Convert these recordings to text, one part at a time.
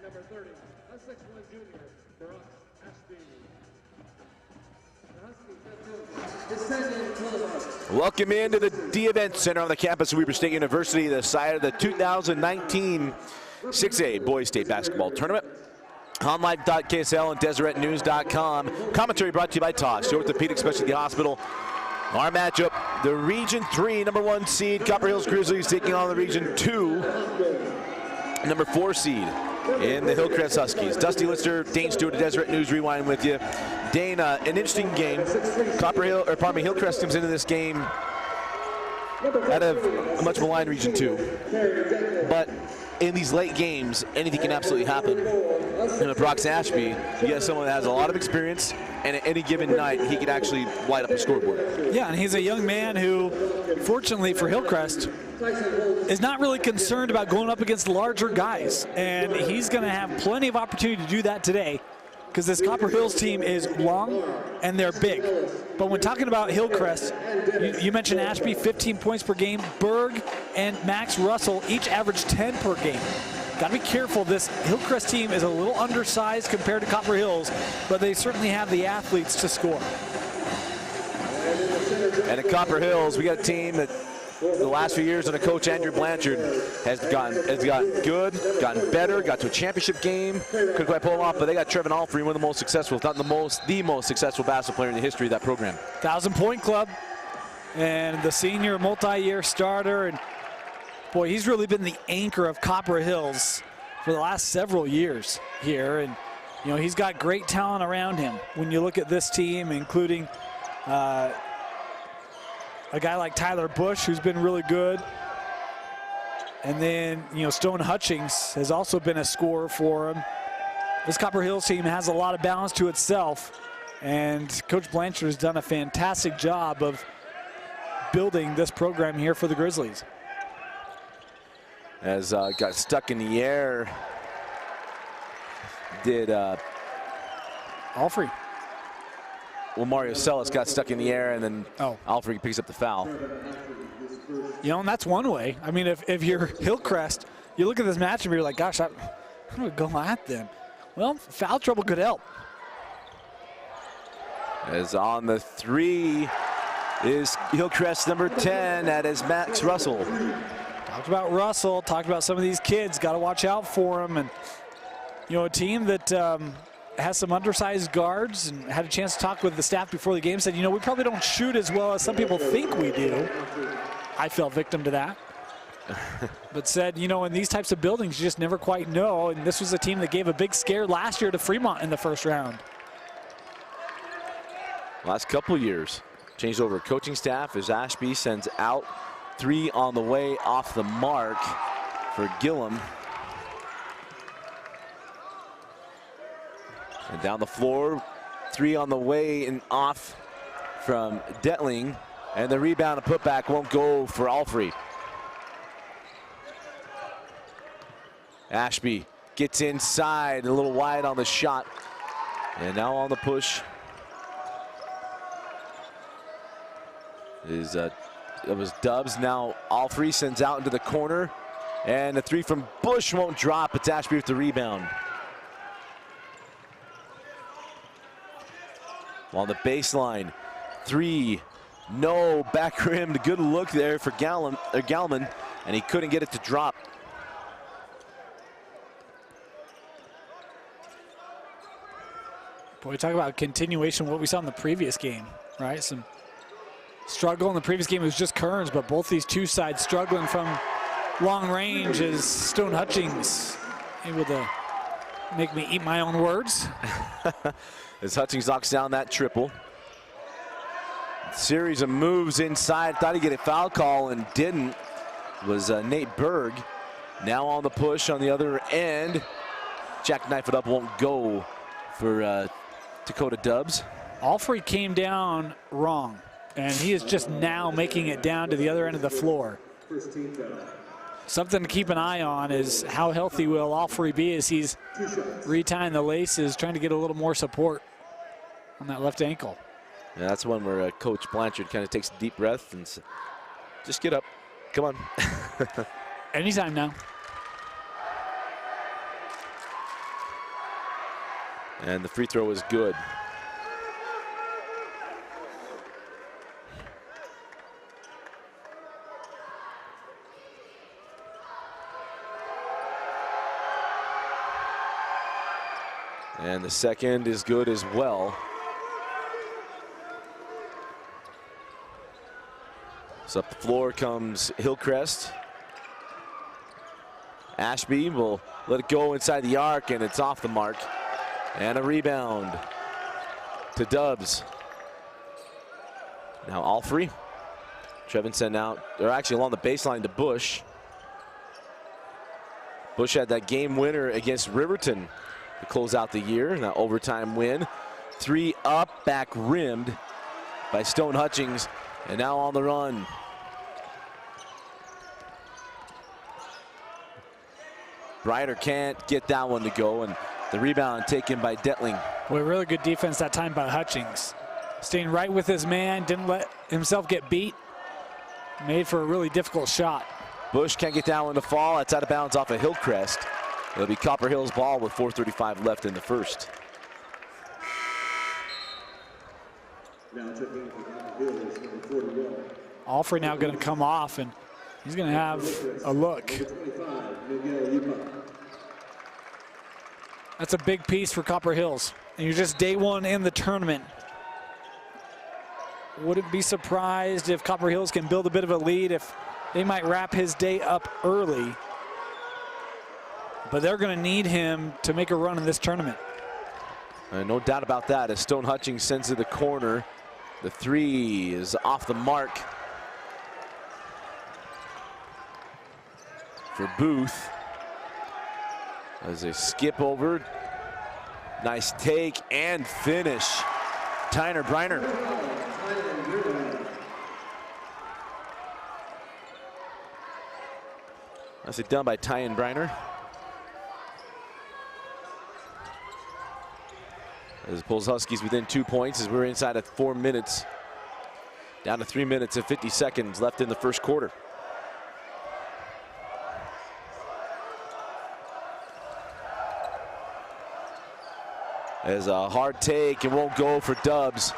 Number 30, a 6'1" junior, Brock Ashby. Welcome into the D Event Center on the campus of Weber State University, the site of the 2019 6A Boys State Basketball Tournament. On live.ksl and DeseretNews.com. Commentary brought to you by Toss, your orthopedic specialty hospital. Our matchup, the Region 3 number 1 seed Copper Hills Grizzlies taking on the Region 2 number 4 seed in the Hillcrest Huskies. Dusty Lister, Dane Stewart of Deseret News Rewind with you. Dane, an interesting game. Hillcrest comes into this game out of a much maligned Region 2. But in these late games, anything can absolutely happen. And with Brock Ashby, you got someone that has a lot of experience, and at any given night, he could actually light up a scoreboard. Yeah, and he's a young man who, fortunately for Hillcrest, is not really concerned about going up against larger guys. And he's going to have plenty of opportunity to do that today, because this Copper Hills team is long and they're big. But when talking about Hillcrest, you mentioned Ashby, 15 points per game. Berg and Max Russell each average 10 per game. Got to be careful. This Hillcrest team is a little undersized compared to Copper Hills, but they certainly have the athletes to score. And at Copper Hills, we got a team that the last few years under Coach Andrew Blanchard has gotten good, gotten better, got to a championship game. Couldn't quite pull them off, but they got Trevin Alfrey, one of the most successful, if not the most successful basketball player in the history of that program. 1,000-point club, and the senior multi-year starter. And boy, he's really been the anchor of Copper Hills for the last several years here. And you know, he's got great talent around him. When you look at this team, including a guy like Tyler Bush, who's been really good. And then, you know, Stone Hutchings has also been a scorer for him. This Copper Hills team has a lot of balance to itself, and Coach Blanchard has done a fantastic job of building this program here for the Grizzlies. As got stuck in the air, did Alfrey. Well, Mario Sellis got stuck in the air, and then Alfrey picks up the foul. You know, and that's one way. I mean, if you're Hillcrest, you look at this matchup and you're like, gosh, I'm going to go at them. Well, foul trouble could help. As on the 3 is Hillcrest number 10, that is Max Russell. Talked about Russell, talked about some of these kids, got to watch out for them. And, you know, a team that has some undersized guards, and had a chance to talk with the staff before the game, said, you know, we probably don't shoot as well as some people think we do. I fell victim to that. But said, you know, in these types of buildings, you just never quite know. And this was a team that gave a big scare last year to Fremont in the first round. Last couple years, changed over coaching staff as Ashby sends out 3 on the way off the mark for Gillum. And down the floor, 3 on the way and off from Detling. And the rebound and putback won't go for Alfrey. Ashby gets inside, a little wide on the shot. And now on the push is it was Dubs. Now Alfrey sends out into the corner. And the 3 from Bush won't drop. It's Ashby with the rebound. On the baseline, 3, no, back rimmed, good look there for Gallman, and he couldn't get it to drop. Boy, talk about continuation of what we saw in the previous game, right? Some struggle in the previous game. It was just Kearns, but both these two sides struggling from long range as Stone Hutchings able to make me eat my own words. As Hutchings knocks down that triple. Series of moves inside. Thought he'd get a foul call and didn't. It was Nate Berg. Now on the push on the other end. Jackknife it up, won't go for Dakota Dubs. Alfrey came down wrong, and he is just now making it down to the other end of the floor. Something to keep an eye on is how healthy will Alfrey be as he's retying the laces, trying to get a little more support on that left ankle. Yeah, that's one where Coach Blanchard kind of takes a deep breath and just get up. Come on. Anytime now. And the free throw is good. And the second is good as well. So up the floor comes Hillcrest. Ashby will let it go inside the arc, and it's off the mark. And a rebound to Dubs. Now Alfrey. Trevin sent out, they're actually along the baseline to Bush. Bush had that game winner against Riverton to close out the year. That overtime win. 3 up, back rimmed by Stone Hutchings, and now on the run. Breider can't get that one to go, and the rebound taken by Detling. Boy, really good defense that time by Hutchings. Staying right with his man, didn't let himself get beat. Made for a really difficult shot. Bush can't get that one to fall. It's out of bounds off of Hillcrest. It'll be Copper Hill's ball with 4:35 left in the first. Alfrey now going to come off, and he's going to have a look. That's a big piece for Copper Hills. And you're just day one in the tournament. Wouldn't be surprised if Copper Hills can build a bit of a lead, if they might wrap his day up early. But they're going to need him to make a run in this tournament. No doubt about that, as Stone Hutchings sends to the corner. The three is off the mark for Booth. As they skip over. Nice take and finish. Tyner Briner. That's it, done by Tyan Briner. As it pulls Huskies within 2 points as we're inside at 4 minutes. Down to 3 minutes and 50 seconds left in the first quarter. As a hard take, it won't go for Dubs.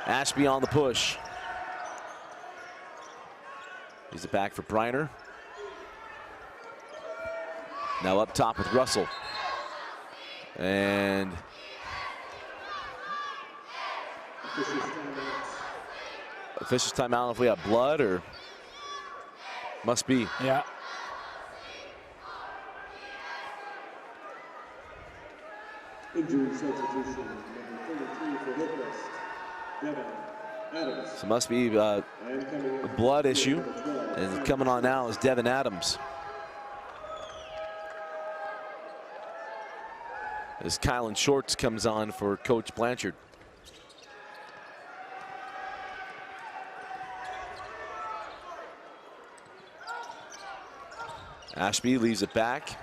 Ashby on the push. He's it back for Briner. Now up top with Russell. And officials timeout if we have blood, or must be. Yeah. Injury substitution, number 33 for Hillcrest, Devin Adams. So must be a blood issue. And coming on now is Devin Adams. As Kylan Shorts comes on for Coach Blanchard. Ashby leaves it back.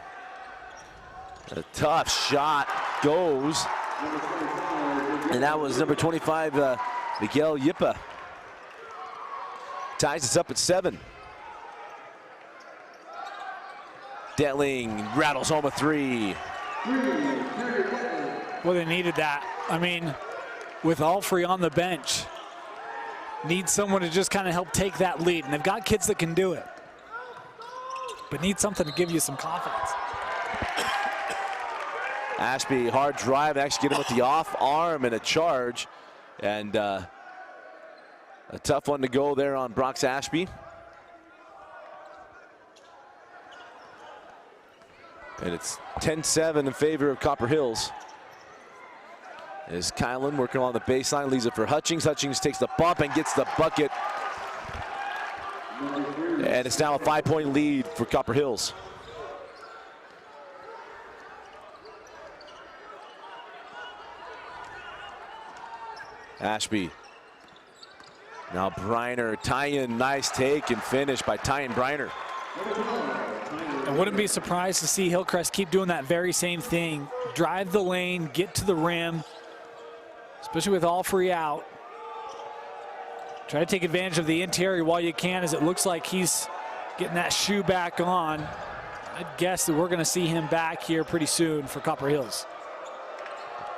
A tough shot goes. And that was number 25, Miguel Yipa. Ties us up at 7. Detling rattles home a 3. Well, they needed that. I mean, with Alfrey on the bench, need someone to just kind of help take that lead. And they've got kids that can do it, but need something to give you some confidence. Ashby, hard drive, actually get him with the off arm and a charge. And a tough one to go there on Brox Ashby. And it's 10-7 in favor of Copper Hills. As Kylan working on the baseline, leaves it for Hutchings. Hutchings takes the bump and gets the bucket. And it's now a 5-point lead for Copper Hills. Ashby. Now Briner, Tyan, nice take and finish by Tyan Briner. I wouldn't be surprised to see Hillcrest keep doing that very same thing. Drive the lane, get to the rim, especially with Alfrey out. Try to take advantage of the interior while you can, as it looks like he's getting that shoe back on. I'd guess that we're going to see him back here pretty soon for Copper Hills.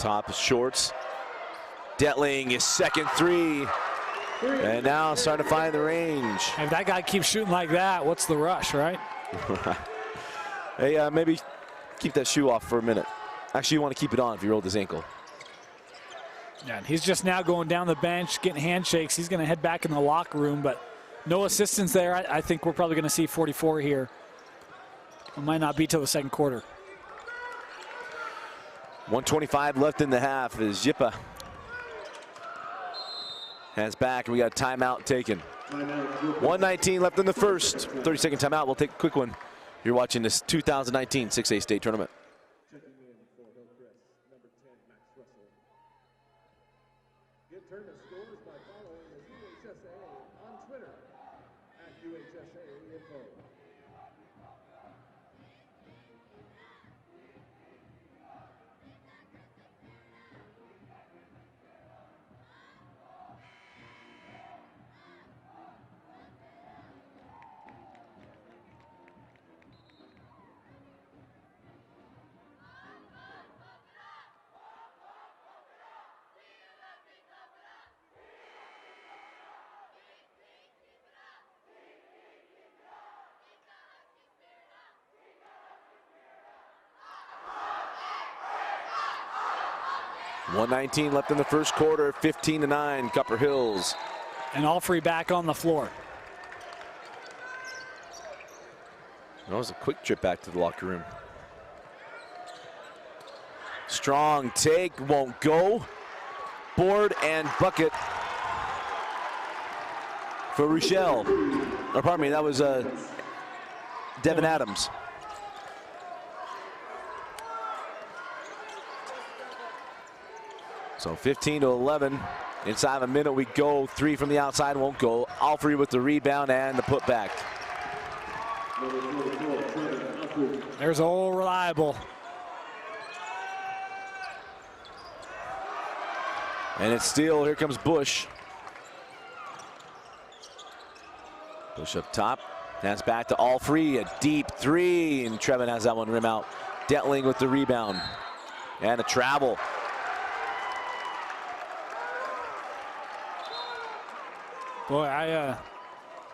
top shorts. Detling his second three. And now starting to find the range. If that guy keeps shooting like that, what's the rush, right? Hey, maybe keep that shoe off for a minute. Actually, you want to keep it on if you rolled his ankle. Yeah, and he's just now going down the bench, getting handshakes. He's going to head back in the locker room, but no assistance there. I think we're probably going to see 44 here. It might not be till the second quarter. 1:25 left in the half as Yipa has back, and we got a timeout taken. 1:19 left in the first. 30-second timeout. We'll take a quick one. You're watching this 2019 6A state tournament. Checking in for Hillcrest, number 10, Max Russell. Get tournament scores by following the UHSAA on Twitter at UHSAA Info. .119 left in the first quarter, 15-9, Copper Hills. And Allfrey back on the floor. That was a quick trip back to the locker room. Strong take, won't go. Board and bucket for Rochelle. Or pardon me, that was Devin Adams. So 15-11. Inside of a minute we go. Three from the outside won't go. Allfrey with the rebound and the putback. There's old reliable. And it's still, here comes Bush. Bush up top. That's back to Allfrey, a deep three, and Trevin has that one rim out. Detling with the rebound. And a travel. Boy, I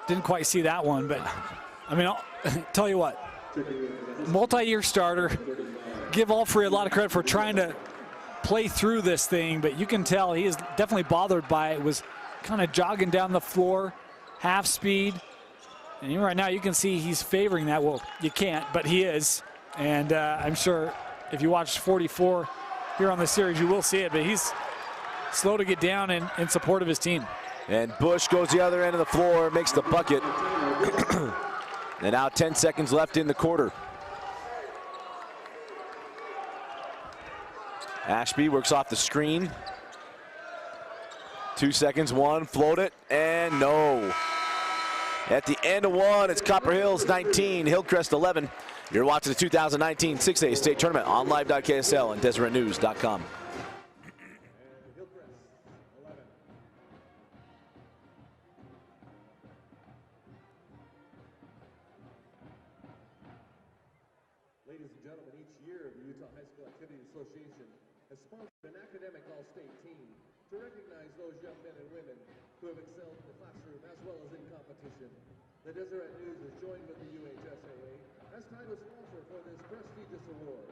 didn't quite see that one, but I mean, I'll tell you what, multi-year starter. Give Allfrey a lot of credit for trying to play through this thing, but you can tell he is definitely bothered by it. Was kind of jogging down the floor, half speed, and right now you can see he's favoring that. Well, you can't, but he is, and I'm sure if you watch 44 here on the series, you will see it, but he's slow to get down in support of his team. And Bush goes the other end of the floor, makes the bucket. And now 10 seconds left in the quarter. Ashby works off the screen. 2 seconds, one, float it, and no. At the end of one, it's Copper Hills 19, Hillcrest 11. You're watching the 2019 6A state tournament on live.ksl and DeseretNews.com. Ladies and gentlemen, each year the Utah High School Activities Association has sponsored an academic all-state team to recognize those young men and women who have excelled in the classroom as well as in competition. The Deseret News has joined with the UHSAA as title sponsor for this prestigious award.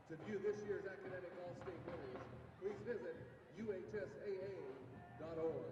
To view this year's academic all-state winners, please visit UHSAA.org.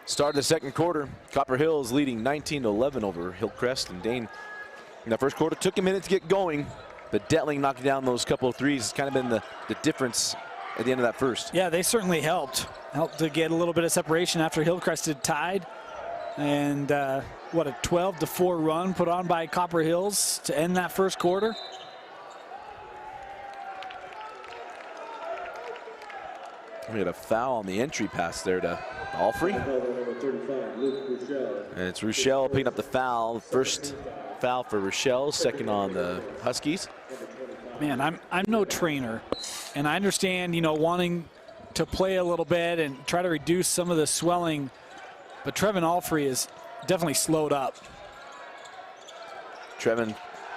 Start of the second quarter, Copper Hills leading 19-11 over Hillcrest. And Dane, in the first quarter, took a minute to get going, but Detling knocking down those couple of threes has kind of been the difference at the end of that first. Yeah, they certainly helped to get a little bit of separation after Hillcrest had tied. And what a 12-4 run put on by Copper Hills to end that first quarter. We had a foul on the entry pass there to Alfrey. And it's Rochelle picking up the foul. First foul for Rochelle, second on the Huskies. Man, I'm no trainer, and I understand, you know, wanting to play a little bit and try to reduce some of the swelling, but Trevin Alfrey is definitely slowed up. Trevin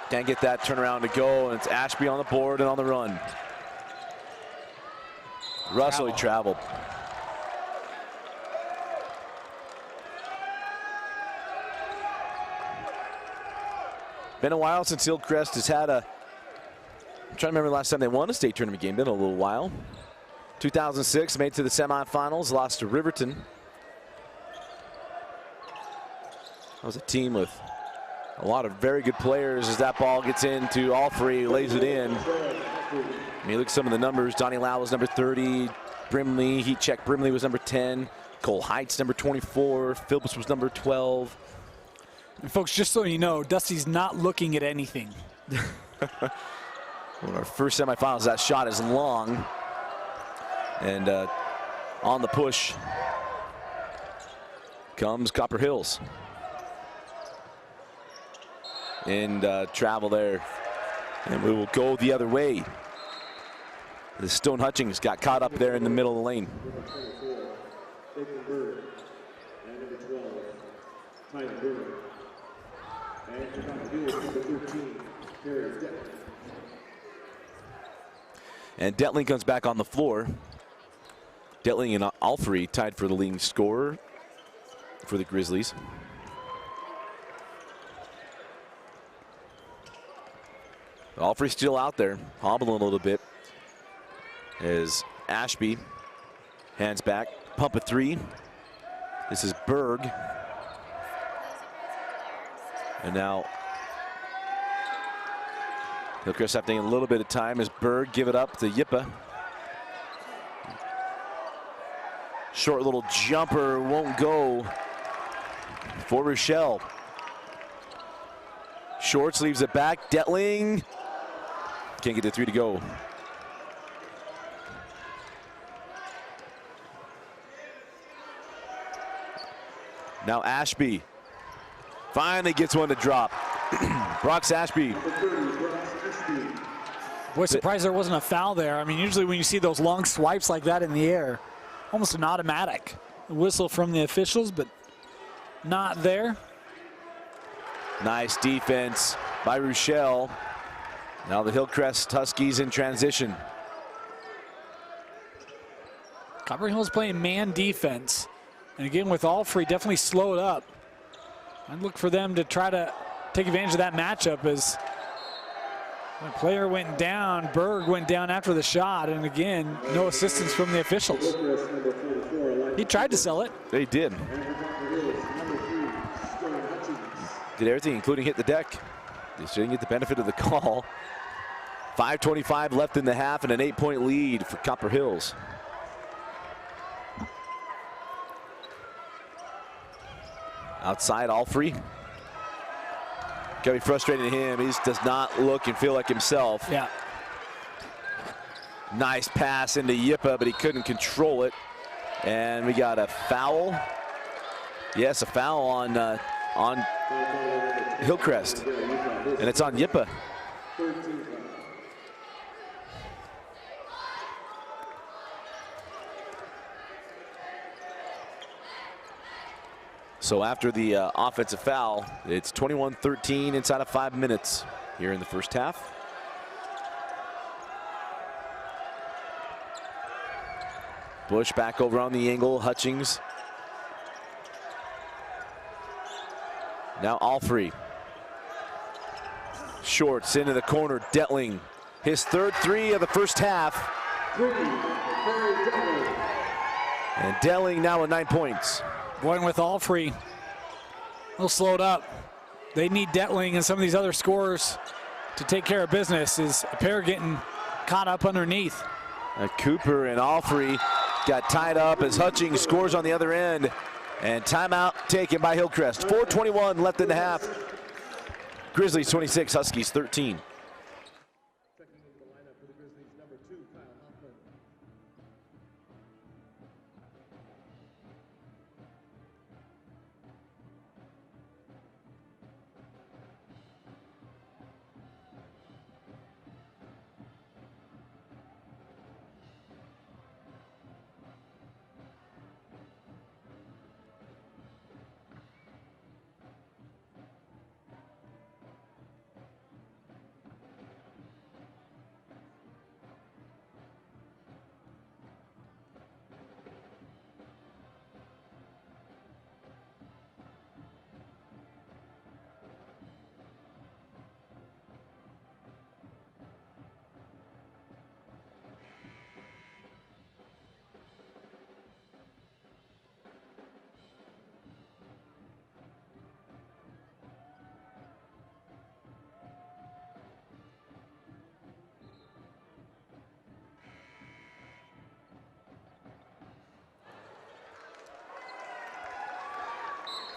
can't get that turnaround to go, and it's Ashby on the board and on the run. Russell, he traveled. Been a while since Hillcrest has had a, I'm trying to remember the last time they won a state tournament game. Been a little while. 2006, made to the semifinals, lost to Riverton. That was a team with a lot of very good players. As that ball gets into Alfrey, lays it in. I mean, look at some of the numbers. Donnie Lau was number 30. Brimley, heat check Brimley was number 10. Cole Heights, number 24. Phillips was number 12. And folks, just so you know, Dusty's not looking at anything. One of our first semifinals, that shot is long. And on the push comes Copper Hills. And travel there. And we will go the other way. The Stone Hutchings got caught up there in the middle of the lane. And Detling comes back on the floor. Detling and Alfrey tied for the leading scorer for the Grizzlies. Alfrey still out there, hobbling a little bit. As Ashby hands back, pump a three. This is Berg. And now Hillcrest having a little bit of time as Berg give it up to Yippa. Short little jumper won't go for Rochelle. Shorts leaves it back. Detling can't get the three to go. Now Ashby finally gets one to drop. Brox Ashby. Boy, surprised there wasn't a foul there. I mean, usually when you see those long swipes like that in the air, almost an automatic whistle from the officials, but not there. Nice defense by Rochelle. Now the Hillcrest Huskies in transition. Copper Hills playing man defense. And again, with Alfrey definitely slowed up. I'd look for them to try to take advantage of that matchup as the player went down. Berg went down after the shot, and again, no assistance from the officials. He tried to sell it. They did. Did everything, including hit the deck. Just didn't get the benefit of the call. 5:25 left in the half and an 8-point lead for Copper Hills. Outside, Alfrey. Gotta be frustrating to him. He just does not look and feel like himself. Yeah. Nice pass into Yippa, but he couldn't control it. And we got a foul. Yes, a foul on Hillcrest. And it's on Yippa. So after the offensive foul, it's 21-13 inside of 5 minutes here in the first half. Bush back over on the angle, Hutchings. Now Alfrey. Shorts into the corner, Detling. His third three of the first half. And Detling now with 9 points. Going with Alfrey, a little slowed up. They need Detling and some of these other scorers to take care of business. Is a pair getting caught up underneath. Cooper and Alfrey got tied up as Hutchings scores on the other end. And timeout taken by Hillcrest. 4:21 left in the half. Grizzlies 26, Huskies 13. Checking into the lineup for the Grizzlies, number 2, Kyle Hoffman.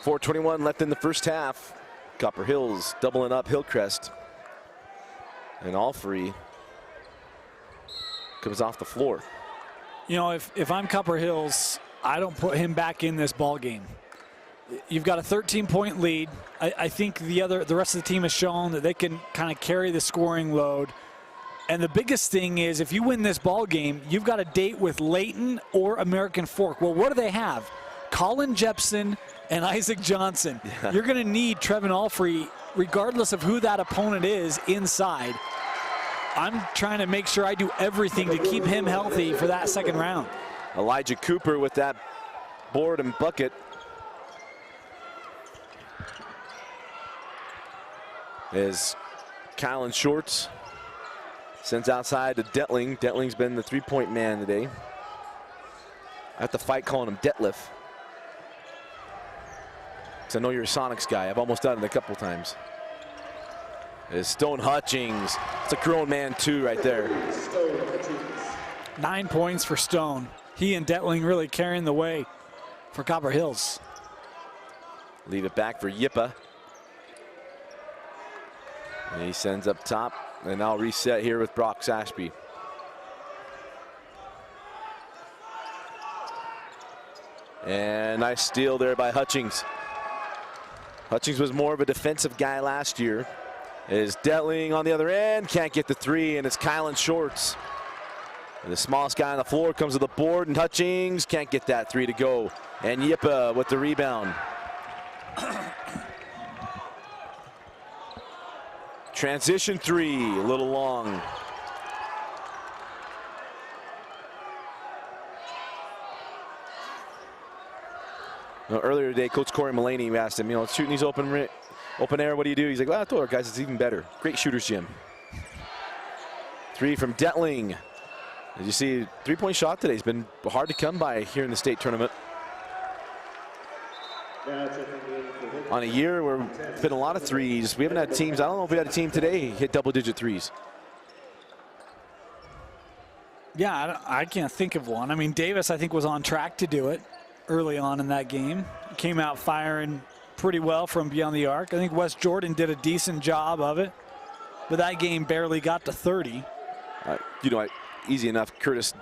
4:21 left in the first half. Copper Hills doubling up Hillcrest. And Alfrey comes off the floor. You know, if I'm Copper Hills, I don't put him back in this ball game. You've got a 13-point lead. I think the rest of the team has shown that they can kind of carry the scoring load. And the biggest thing is, if you win this ball game, you've got a date with Layton or American Fork. Well, what do they have? Colin Jepson and Isaac Johnson. Yeah. You're going to need Trevin Alfrey, regardless of who that opponent is, inside. I'm trying to make sure I do everything to keep him healthy for that second round. Elijah Cooper with that board and bucket. As Kylan Shorts sends outside to Detling. Detling's been the three-point man today. I have to fight calling him Detlef. Because I know you're a Sonics guy. I've almost done it a couple times. Is Stone Hutchings. It's a grown man too right there. 9 points for Stone. He and Detling really carrying the way for Copper Hills. Leave it back for Yippa. And he sends up top, and now reset here with Brock Sashby. And nice steal there by Hutchings. Hutchings was more of a defensive guy last year. Is Detling on the other end, can't get the three, and it's Kylan Shorts. And the smallest guy on the floor comes to the board, and Hutchings can't get that three to go. And Yippa with the rebound. Transition three, a little long. Now, earlier today, Coach Corey Mulaney asked him, shooting these open air, what do you do? He's like, well, I told our guys it's even better. Great shooters, Jim. Three from Detling. As you see, three-point shot today has been hard to come by here in the state tournament. On a year where there's been a lot of threes, we haven't had teams, I don't know if we had a team today hit double-digit threes. Yeah, I can't think of one. I mean, Davis, I think, was on track to do it early on in that game. Came out firing pretty well from beyond the arc. I think Wes Jordan did a decent job of it, but that game barely got to 30. Easy enough. Curtis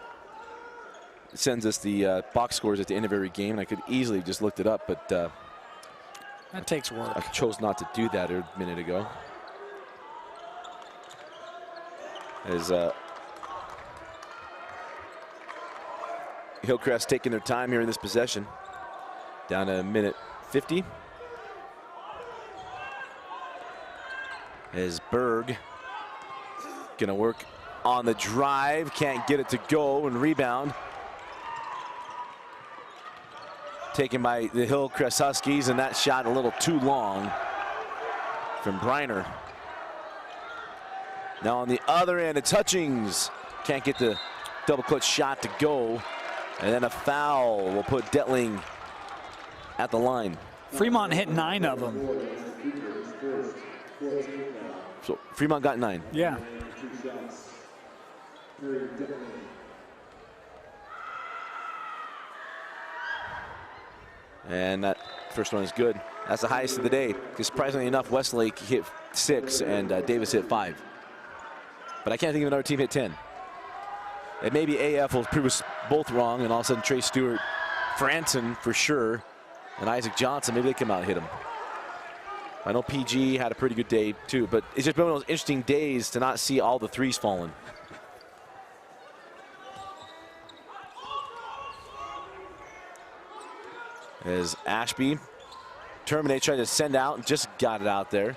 sends us the box scores at the end of every game, and I could easily have just looked it up, but that takes work. I chose not to do that a minute ago. As Hillcrest taking their time here in this possession. Down to a minute 50. As Berg gonna work on the drive, can't get it to go, and rebound taken by the Hillcrest Huskies, and that shot a little too long from Briner. Now on the other end, it's Hutchings. Can't get the double clutch shot to go, and then a foul will put Detling at the line. Fremont hit 9 of them. So Fremont got 9. Yeah. And that first one is good. That's the highest of the day. Surprisingly enough, Westlake hit 6 and Davis hit 5. But I can't think of another team hit 10. And maybe AF will prove us both wrong, and all of a sudden Trey Stewart, Franson for sure, and Isaac Johnson, maybe they come out and hit him. I know PG had a pretty good day too, but it's just been one of those interesting days to not see all the threes falling. As Ashby terminates, trying to send out, and just got it out there.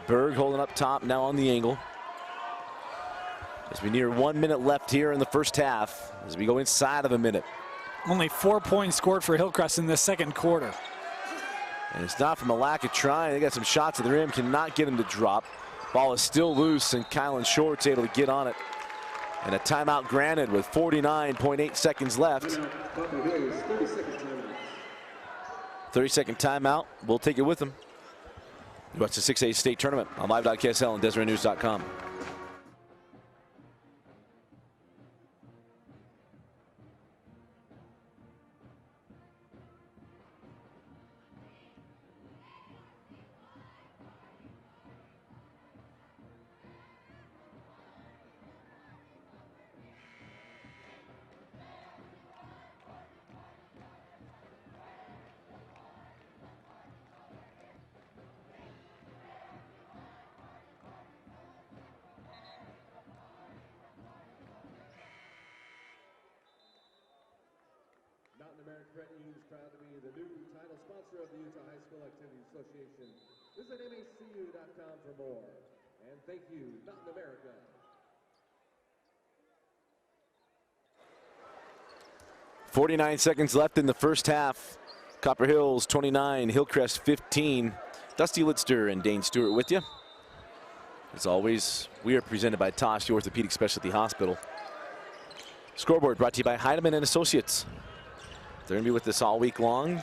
Berg holding up top, now on the angle. As we near 1 minute left here in the first half, as we go inside of a minute. Only 4 points scored for Hillcrest in the second quarter. And it's not from a lack of trying. They got some shots at the rim, cannot get him to drop. Ball is still loose, and Kylan Short's able to get on it. And a timeout granted with 49.8 seconds left. 30-second timeout. We'll take it with them. You watch the 6A state tournament on live.ksl and DeseretNews.com. Is proud to be the new title sponsor of the Utah High School Activities Association. Visit MACU.com for more. And thank you, Mountain America. .49 seconds left in the first half. Copper Hills 29, Hillcrest 15. Dusty Litster and Dane Stewart with you. As always, we are presented by Tosh, the Orthopedic Specialty Hospital. Scoreboard brought to you by Heidemann and Associates. They're going to be with us all week long.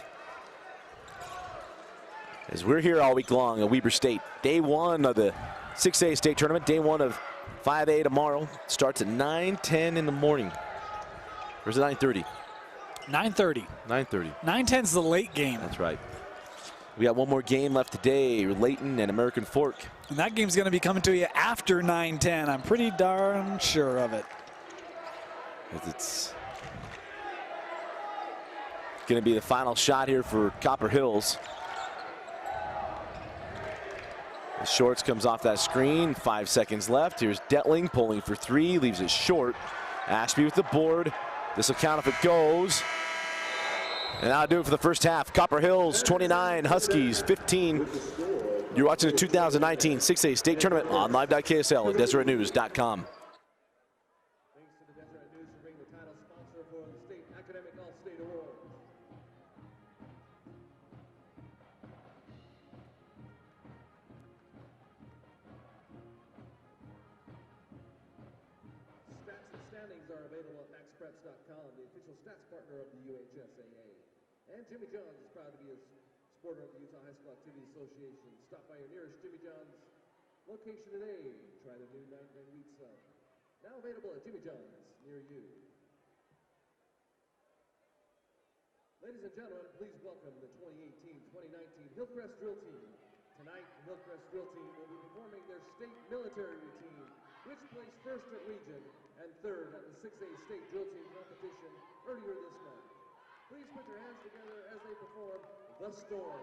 As we're here all week long at Weber State. Day 1 of the 6A state tournament. Day 1 of 5A tomorrow. Starts at 9:10 in the morning. Or is it 9:30? 9:30. 9:30. 9:10 is the late game. That's right. We got one more game left today. Layton and American Fork. And that game's going to be coming to you after 9:10. I'm pretty darn sure of it. It's going to be the final shot here for Copper Hills. The Shorts comes off that screen. 5 seconds left. Here's Detling pulling for 3, leaves it short. Ashby with the board. This will count if it goes. And that'll do it for the first half. Copper Hills 29, Huskies 15. You're watching the 2019 6A state tournament on live.ksl and DeseretNews.com. Thanks to the Deseret News for being the title sponsor for the State Academic All-State Award. Stats and standings are available at MaxPreps.com, the official stats partner of the UHSAA. And Jimmy John's is proud to be a supporter of the Utah High School Activities Association. Stop by your nearest Jimmy John's location today. Try the new 9-grain wheat sub. Now available at Jimmy John's near you. Ladies and gentlemen, please welcome the 2018-2019 Hillcrest Drill Team. Tonight, the Hillcrest Drill Team will be performing their state military routine, which placed first at region and third at the 6A state drill team competition earlier this month. Please put your hands together as they perform The Storm.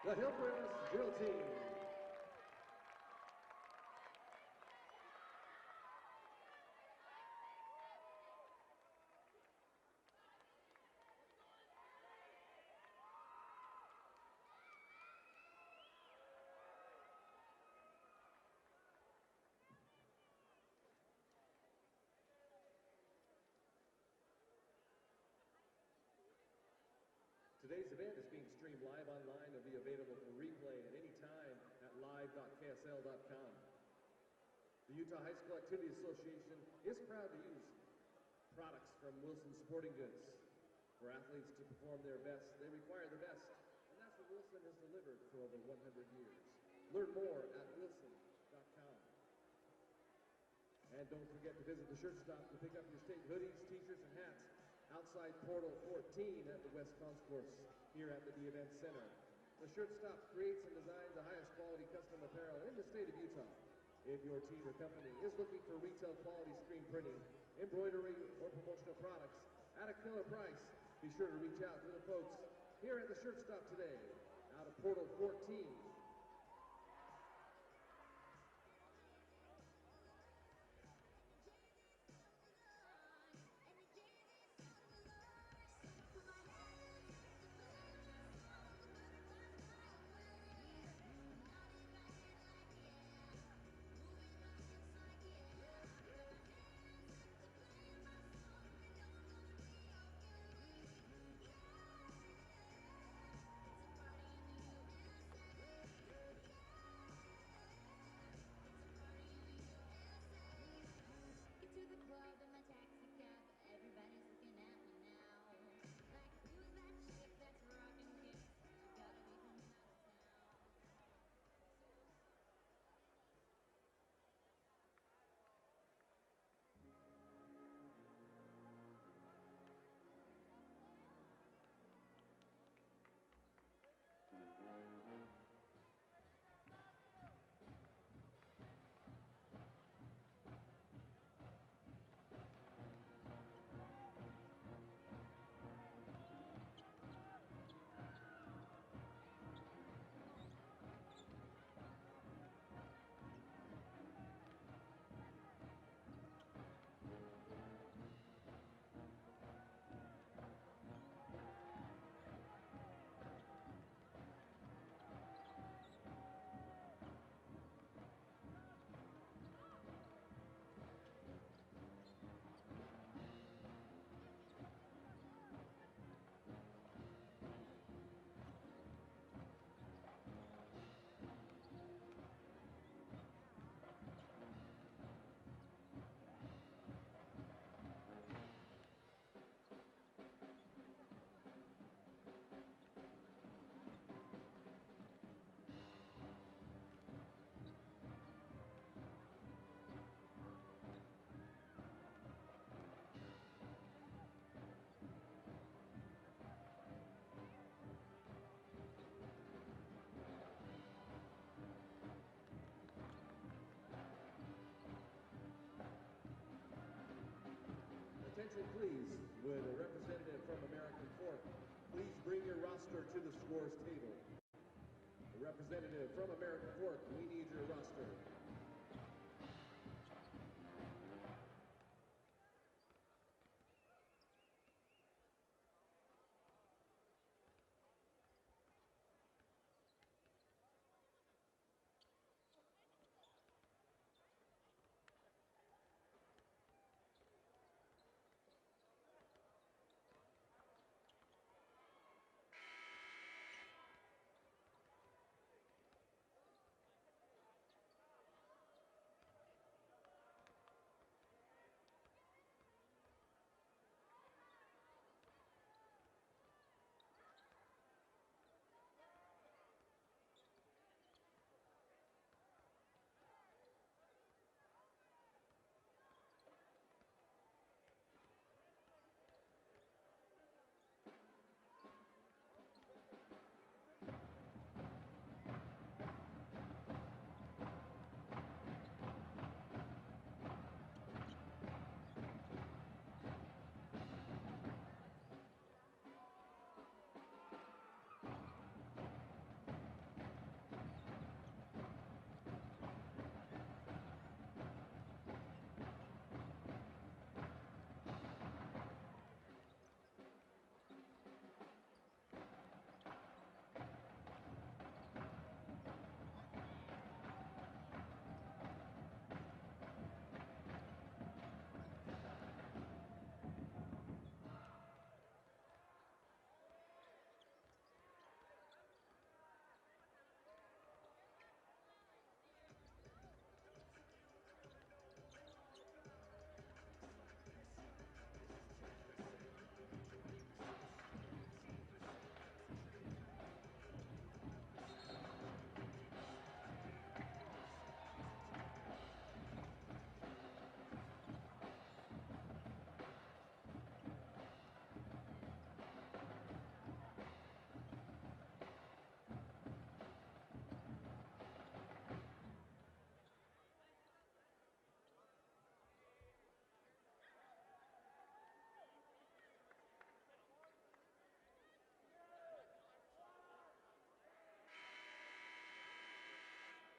the Hillcrest drill team. Today's event is being streamed live online and be available for replay at any time at live.ksl.com. The Utah High School Activity Association is proud to use products from Wilson Sporting Goods. For athletes to perform their best, they require the best, and that's what Wilson has delivered for over 100 years. Learn more at wilson.com. And don't forget to visit the shirt stop to pick up your state hoodies, t-shirts, and hats outside Portal 14 at the West Concourse here at the D-Event Center. The shirt stop creates and designs the highest quality custom apparel in the state of Utah. If your team or company is looking for retail quality screen printing, embroidery, or promotional products at a killer price, be sure to reach out to the folks here at the shirt stop today out of Portal 14. Attention please, would a representative from American Fork please bring your roster to the scores table. A representative from American Fork, we need your roster.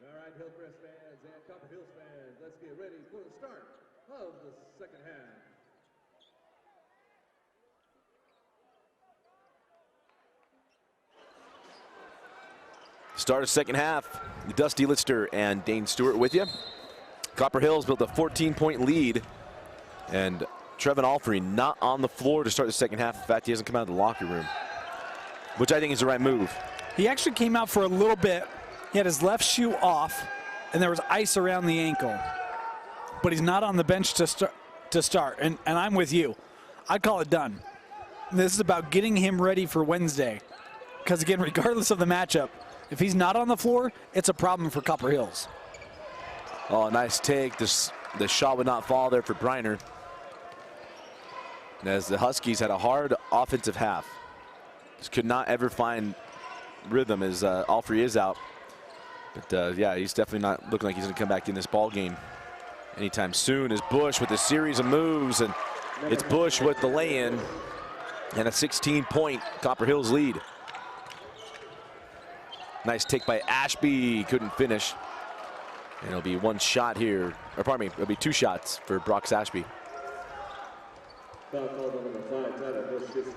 All right, Hillcrest fans and Copper Hills fans, let's get ready for the start of the second half. Start of second half. Dusty Lister and Dane Stewart with you. Copper Hills built a 14-point lead, and Trevin Alfrey not on the floor to start the second half. In fact, he hasn't come out of the locker room, which I think is the right move. He actually came out for a little bit. He had his left shoe off, and there was ice around the ankle. But he's not on the bench to start. And I'm with you. I'd call it done. This is about getting him ready for Wednesday. Because, again, regardless of the matchup, if he's not on the floor, it's a problem for Copper Hills. Oh, nice take. The shot would not fall there for Briner. And as the Huskies had a hard offensive half. Just could not ever find rhythm as Alfrey is out. But yeah, he's definitely not looking like he's going to come back in this ball game anytime soon. As Bush with a series of moves, and it's Bush with the lay-in and a 16-point Copper Hills lead. Nice take by Ashby, couldn't finish. And it'll be one shot here, or pardon me, it'll be two shots for Brox Ashby. Foul called on number 5, Tyler Bush gets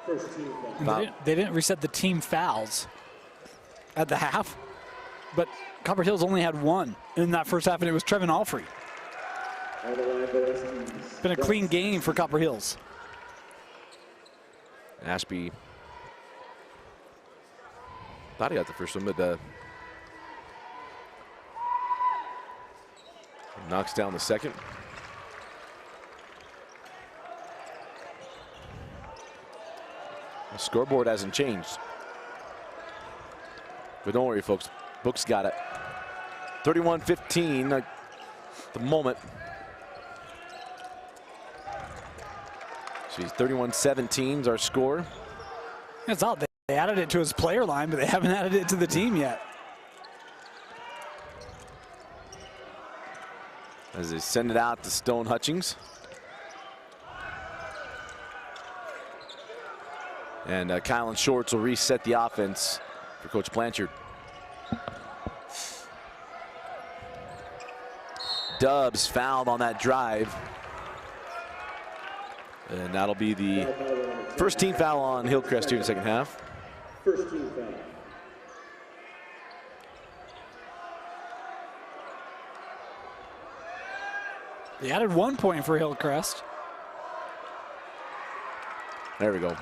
first team foul. They didn't reset the team fouls at the half, but Copper Hills only had one in that first half, and it was Trevin Alfrey. It's been a clean game for Copper Hills. Ashby thought he got the first one, but knocks down the second. The scoreboard hasn't changed. But don't worry, folks. Book's got it. 31-15 at the moment. She's 31-17 is our score. That's all. They added it to his player line, but they haven't added it to the team yet. As they send it out to Stone Hutchings. And Kylan Shorts will reset the offense for Coach Blanchard. Dubs fouled on that drive. And that'll be the first team foul on Hillcrest here in the second half. First team foul. They added 1 point for Hillcrest. There we go.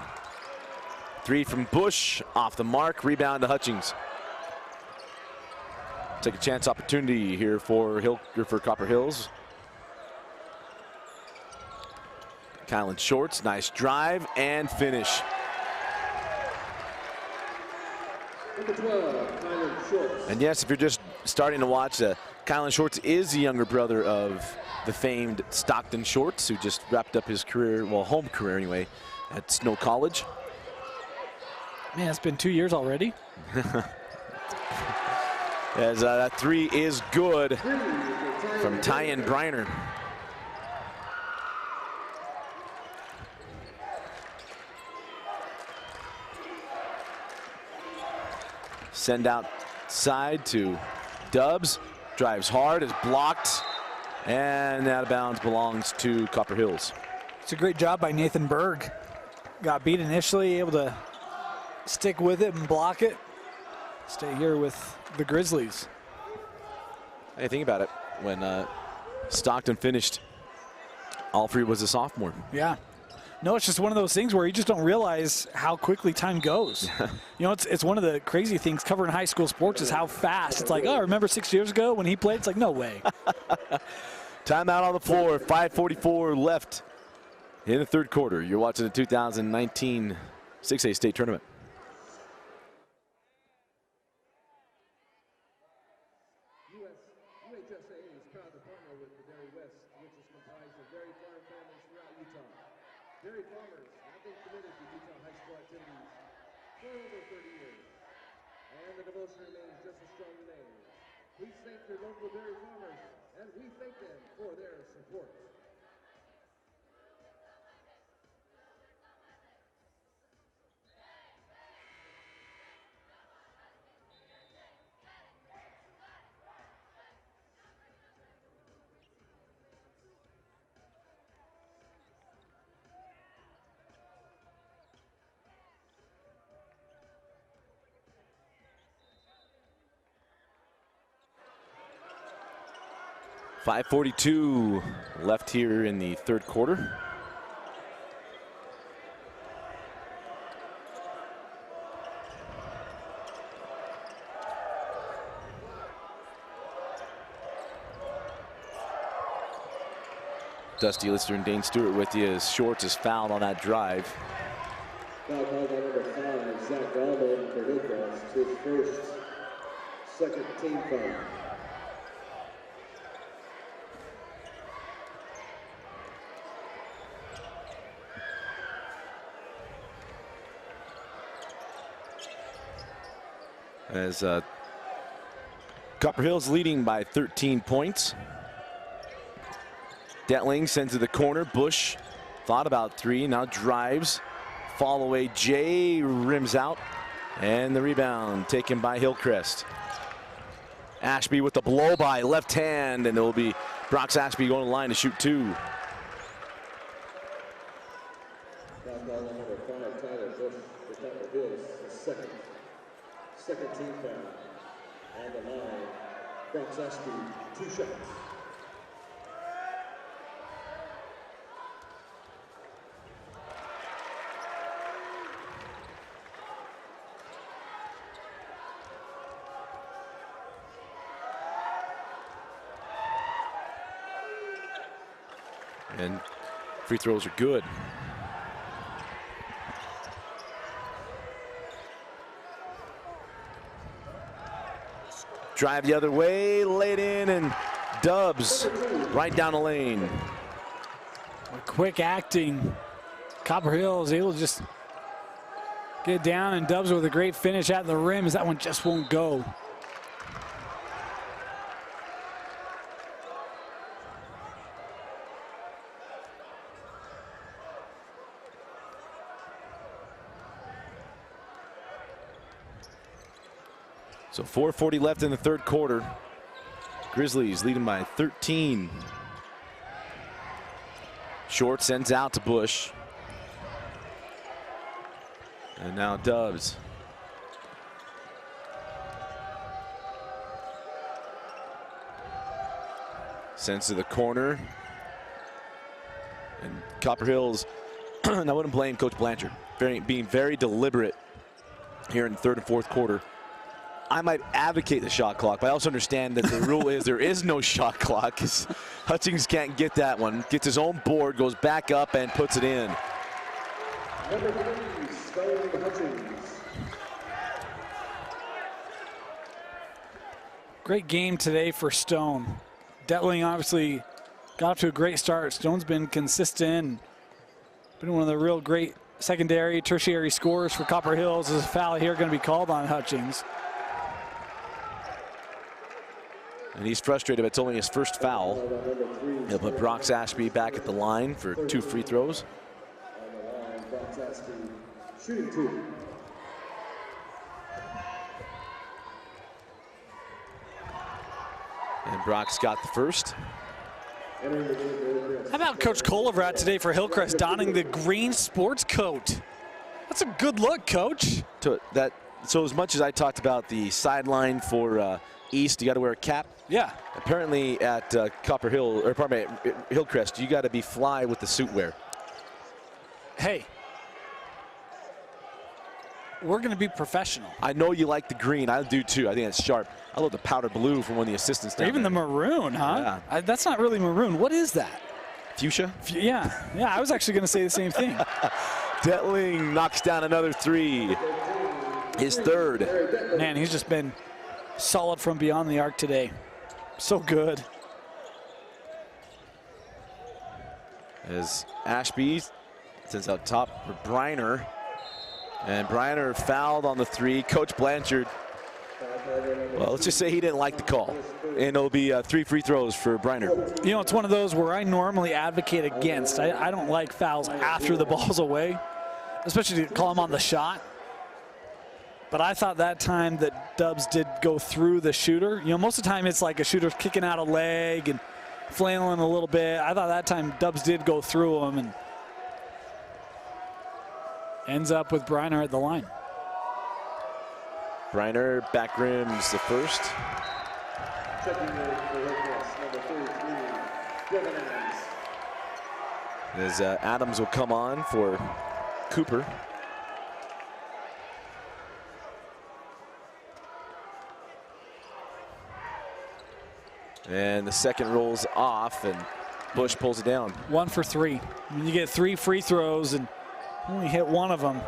Three from Bush, off the mark, rebound to Hutchings. Take a chance opportunity here for Copper Hills. Kylan Shorts, nice drive and finish. Number 12, Kylan Shorts. And yes, if you're just starting to watch, Kylan Shorts is the younger brother of the famed Stockton Shorts, who just wrapped up his career, well, home career anyway, at Snow College. Man, it's been 2 years already. As that three is good from Tyan Briner. Send outside to Dubs. Drives hard, is blocked, and out of bounds belongs to Copper Hills. It's a great job by Nathan Berg. Got beat initially, able to stick with it and block it. Stay here with the Grizzlies. Hey, think about it. When Stockton finished, Alfrey was a sophomore. Yeah. No, it's just one of those things where you just don't realize how quickly time goes. You know, it's one of the crazy things covering high school sports is how fast. It's like, oh, remember 6 years ago when he played? It's like, no way. Timeout on the floor, 5:44 left in the third quarter. You're watching the 2019 6A state tournament. UHSAA is proud to partner with the Dairy West, which is comprised of dairy farm families throughout Utah. Dairy farmers have been committed to Utah high school activities for over 30 years, and the devotion remains just as strong today. Please thank your local dairy farmers, and we thank them for their support. 5:42 left here in the third quarter. Dusty Lister and Dane Stewart with you as Shorts is fouled on that drive. Foul called on number 5, Zach Gallman for Hillcrest, his first, second team foul. As Copper Hill's leading by 13 points. Detling sends to the corner. Bush thought about 3, now drives. Fall away, Jay rims out. And the rebound taken by Hillcrest. Ashby with the blow by left hand, and it will be Brox Ashby going to the line to shoot 2. Foul call on number 5, Tyler Bush for Copper Hills, his second team foul. On the line, Brox Ashby, 2 shots. And free throws are good. Drive the other way, laid in, and Dubs right down the lane. Quick acting. Copper Hill is able to just get down, and Dubs with a great finish at the rim as that one just won't go. So 4:40 left in the third quarter. Grizzlies leading by 13. Short sends out to Bush. And now Dubs. Sends to the corner. And Copper Hills, and I wouldn't blame Coach Blanchard, being very deliberate here in the third and fourth quarter. I might advocate the shot clock, but I also understand that the rule is there is no shot clock because Hutchings can't get that one. Gets his own board, goes back up, and puts it in. Number 3, Stone Hutchings. Great game today for Stone. Detling obviously got off to a great start. Stone's been consistent, been one of the real great secondary, tertiary scorers for Copper Hills. There's a foul here going to be called on Hutchings. And he's frustrated, but it's only his first foul. He'll put Brox Ashby back at the line for 2 free throws. On the line, Brox Ashby, shooting 2. And Brox got the first. How about Coach Colivrat today for Hillcrest donning the green sports coat? That's a good look, Coach. So as much as I talked about the sideline for East, you got to wear a cap. Yeah. Apparently at Copper Hill, or pardon me, Hillcrest, you got to be fly with the suit wear. Hey, we're going to be professional. I know you like the green. I do too. I think it's sharp. I love the powder blue from one of the assistants down Even there. the maroon, huh? Yeah. That's not really maroon. What is that? Fuchsia? Yeah. I was actually going to say the same thing. Detling knocks down another 3. His third. Man, he's just been solid from beyond the arc today. So good. As Ashby sends out top for Briner. And Briner fouled on the 3. Coach Blanchard, well, let's just say he didn't like the call. And it'll be 3 free throws for Briner. You know, it's one of those where I normally advocate against. I don't like fouls after the ball's away, especially to call them on the shot. But I thought that time that Dubs did go through the shooter. You know, most of the time it's like a shooter kicking out a leg and flailing a little bit. I thought that time Dubs did go through him and ends up with Briner at the line. Briner back rims the first. Checking in for Hillcrest, number As Adams will come on for Cooper. And the second rolls off, and Bush pulls it down. 1 for 3. When you get 3 free throws and only hit one of them.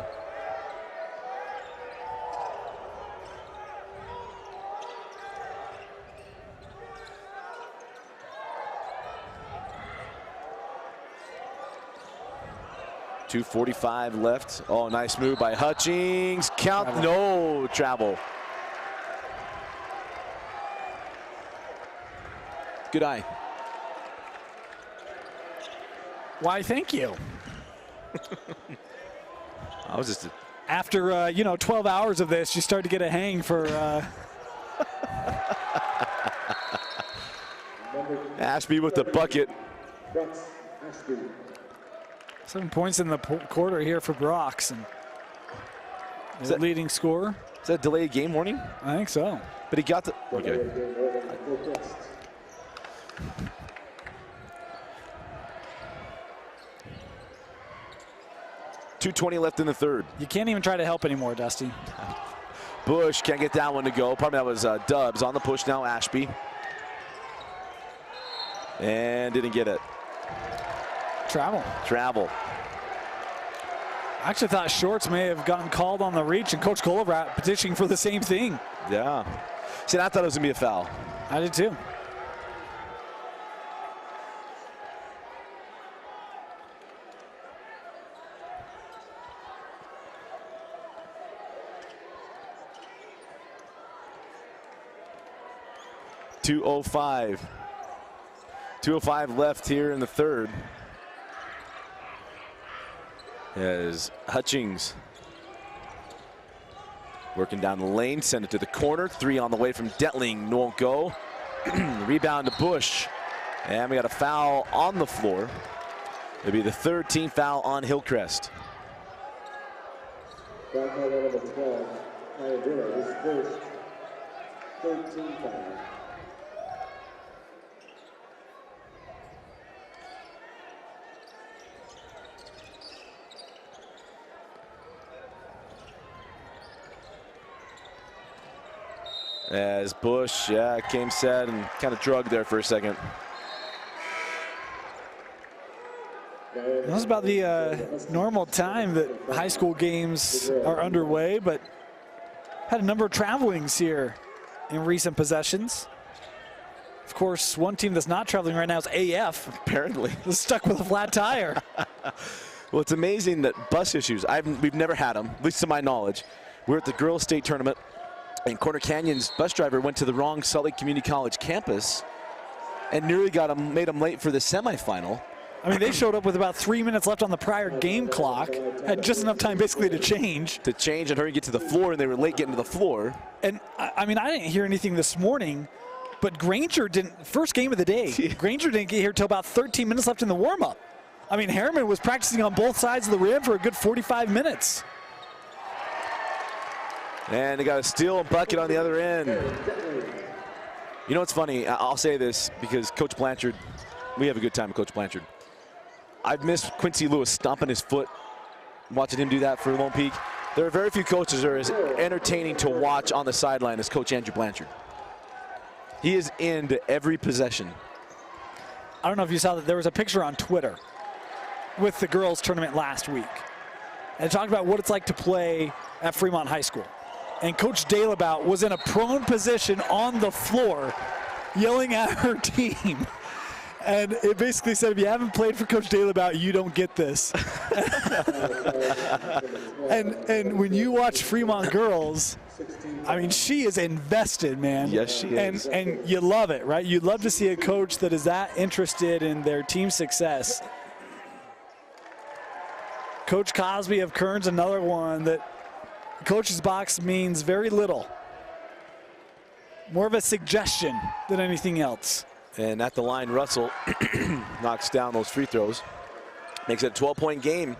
.245 left. Oh, nice move by Hutchings. Count, travel. No travel. Good eye. Why, thank you. I was just after you know, 12 hours of this, you start to get a hang for Ashby with the bucket. 7 points in the quarter here for Brox, and the leading scorer. Is that delayed game warning? I think so. But he got the okay. 2:20 left in the third. You can't even try to help anymore, Dusty. Bush can't get that one to go. Probably that was Dubs on the push now. Ashby. And didn't get it. Travel. Travel. I actually thought Shorts may have gotten called on the reach, and Coach Golovrat petitioning for the same thing. Yeah. See, I thought it was going to be a foul. I did too. .205 left here in the third. As Hutchings working down the lane, send it to the corner. 3 on the way from Detling, won't go. Rebound to Bush. And we got a foul on the floor. It'll be the third team foul on Hillcrest. Foul call number 12, Iadilla, his first 13 foul. As Bush, came set and kind of drugged there for a second. This is about the normal time that high school games are underway, but had a number of travelings here in recent possessions. Of course, one team that's not traveling right now is AF. Apparently. Stuck with a flat tire. Well, it's amazing that bus issues, we've never had them, at least to my knowledge. We're at the girls' state tournament, and Corner Canyon's bus driver went to the wrong Salt Lake Community College campus and nearly made him late for the semifinal. I mean, they showed up with about 3 minutes left on the prior game clock, had just enough time basically to change. And hurry and get to the floor, and they were late getting to the floor. And I mean, I didn't hear anything this morning, but Granger didn't, first game of the day, Granger didn't get here till about 13 minutes left in the warm-up. I mean, Harriman was practicing on both sides of the rim for a good 45 minutes. And they got a steal and bucket on the other end. You know what's funny? I'll say this because Coach Blanchard, we have a good time with Coach Blanchard. I've missed Quincy Lewis stomping his foot, watching him do that for Lone Peak. There are very few coaches that are as entertaining to watch on the sideline as Coach Andrew Blanchard. He is into every possession. I don't know if you saw that there was a picture on Twitter with the girls' tournament last week. And it talked about what it's like to play at Fremont High School. And Coach Dalabout was in a prone position on the floor yelling at her team. And it basically said, if you haven't played for Coach Dalabout, you don't get this. and when you watch Fremont girls, I mean, she is invested, man. Yes, she is. And you love it, right? You love to see a coach that is that interested in their team's success. Coach Cosby of Kearns, another one that coach's box means very little. More of a suggestion than anything else. And at the line, Russell knocks down those free throws. Makes it a 12-point game.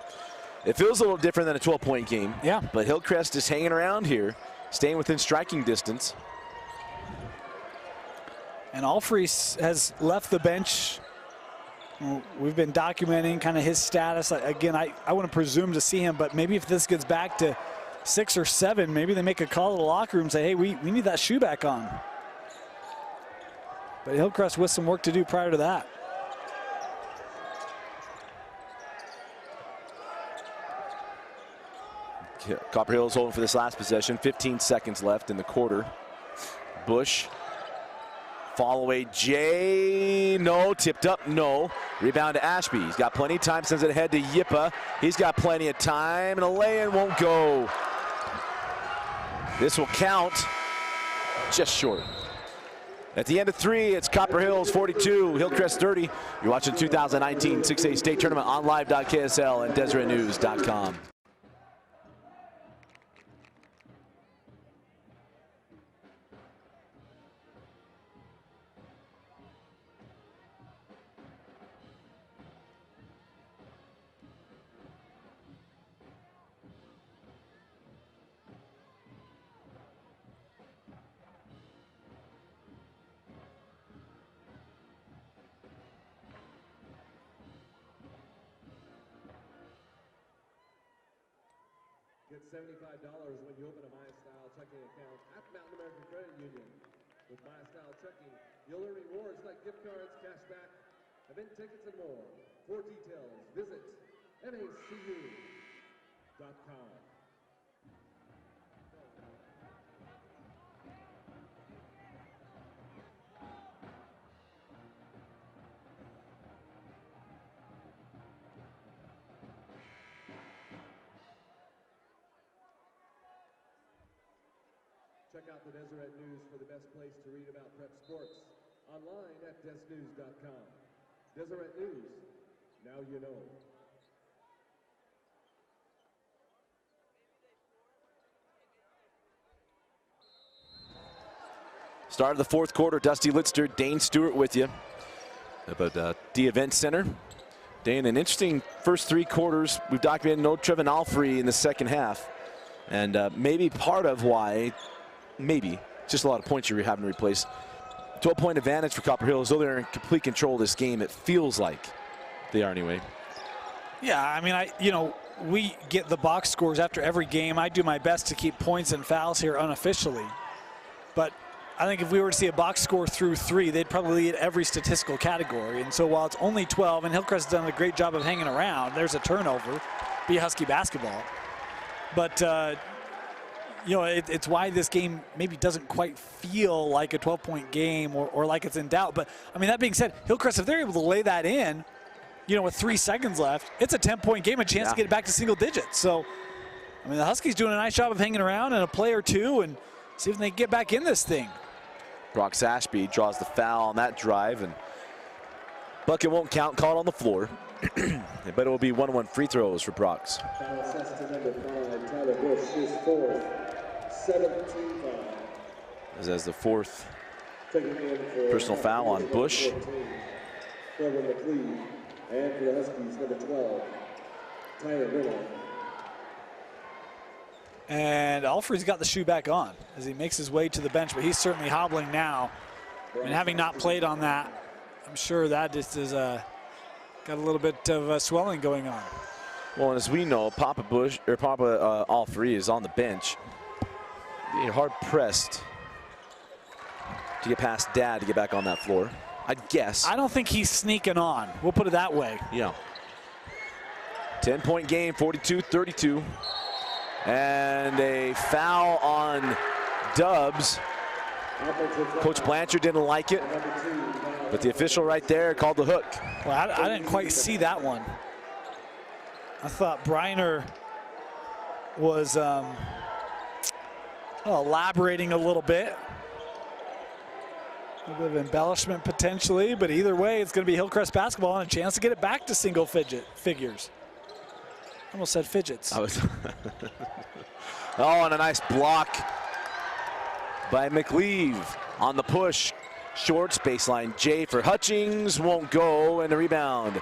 It feels a little different than a 12-point game. Yeah. But Hillcrest is hanging around here, staying within striking distance. And Alfreese has left the bench. We've been documenting kind of his status. Again, I wouldn't presume to see him, but maybe if this gets back to 6 or 7, maybe they make a call to the locker room and say, hey, we need that shoe back on. But Hillcrest with some work to do prior to that. Copper Hill is holding for this last possession. 15 seconds left in the quarter. Bush. Fall away, Jay. No. Tipped up, no. Rebound to Ashby. He's got plenty of time. Sends it ahead to Yippa. He's got plenty of time, and a lay-in won't go. This will count just short. At the end of 3, it's Copper Hills 42, Hillcrest 30. You're watching 2019 6A State Tournament on live.ksl and DeseretNews.com. Get $75 when you open a MyStyle checking account at Mountain American Credit Union. With MyStyle checking, you'll earn rewards like gift cards, cash back, event tickets, and more. For details, visit macu.com. Check out the Deseret News for the best place to read about prep sports. Online at desnews.com. Deseret News, now you know. Start of the 4th quarter, Dusty Litster, Dane Stewart with you. About the event center. Dane, an interesting first 3 quarters. We've documented no Trevin Alfrey in the second half. And maybe part of why, maybe, just a lot of points you're having to replace. 12-point advantage for Copper Hill, as though they're in complete control of this game. It feels like they are anyway. Yeah, I mean, we get the box scores after every game. I do my best to keep points and fouls here unofficially. But I think if we were to see a box score through 3, they'd probably lead every statistical category. And so while it's only 12, and Hillcrest has done a great job of hanging around, there's a turnover, be Husky basketball. But it's why this game maybe doesn't quite feel like a 12-point game or like it's in doubt. But, I mean, that being said, Hillcrest, if they're able to lay that in, with 3 seconds left, it's a 10-point game, a chance to get it back to single digits. So, I mean, the Huskies doing a nice job of hanging around and a play or two and see if they can get back in this thing. Brock Ashby draws the foul on that drive, and bucket won't count, called on the floor. But it will be 1-1 free throws for Brock's. Foul assessed to number 5, Tyler Bush, his 4th, 17 foul. As the 4th personal foul on Bush. 14, McLeod, and for the Huskies, number 12, Tyler Riddle. And Alfred's got the shoe back on as he makes his way to the bench, but he's certainly hobbling now. And having not played on that, I'm sure that just is got a little bit of swelling going on. Well, and as we know, Papa Alfred is on the bench. Being hard pressed to get past Dad to get back on that floor, I'd guess. I don't think he's sneaking on. We'll put it that way. Yeah. 10-point game, 42-32. And a foul on Dubs. Coach Blanchard didn't like it, but the official right there called the hook. Well, I didn't quite see that one. I thought Briner was elaborating a little bit. A little bit of embellishment potentially, but either way, it's going to be Hillcrest basketball and a chance to get it back to single figures. Almost said fidgets. Oh, and a nice block by McLeave on the push. Shorts, baseline J for Hutchings, won't go, and the rebound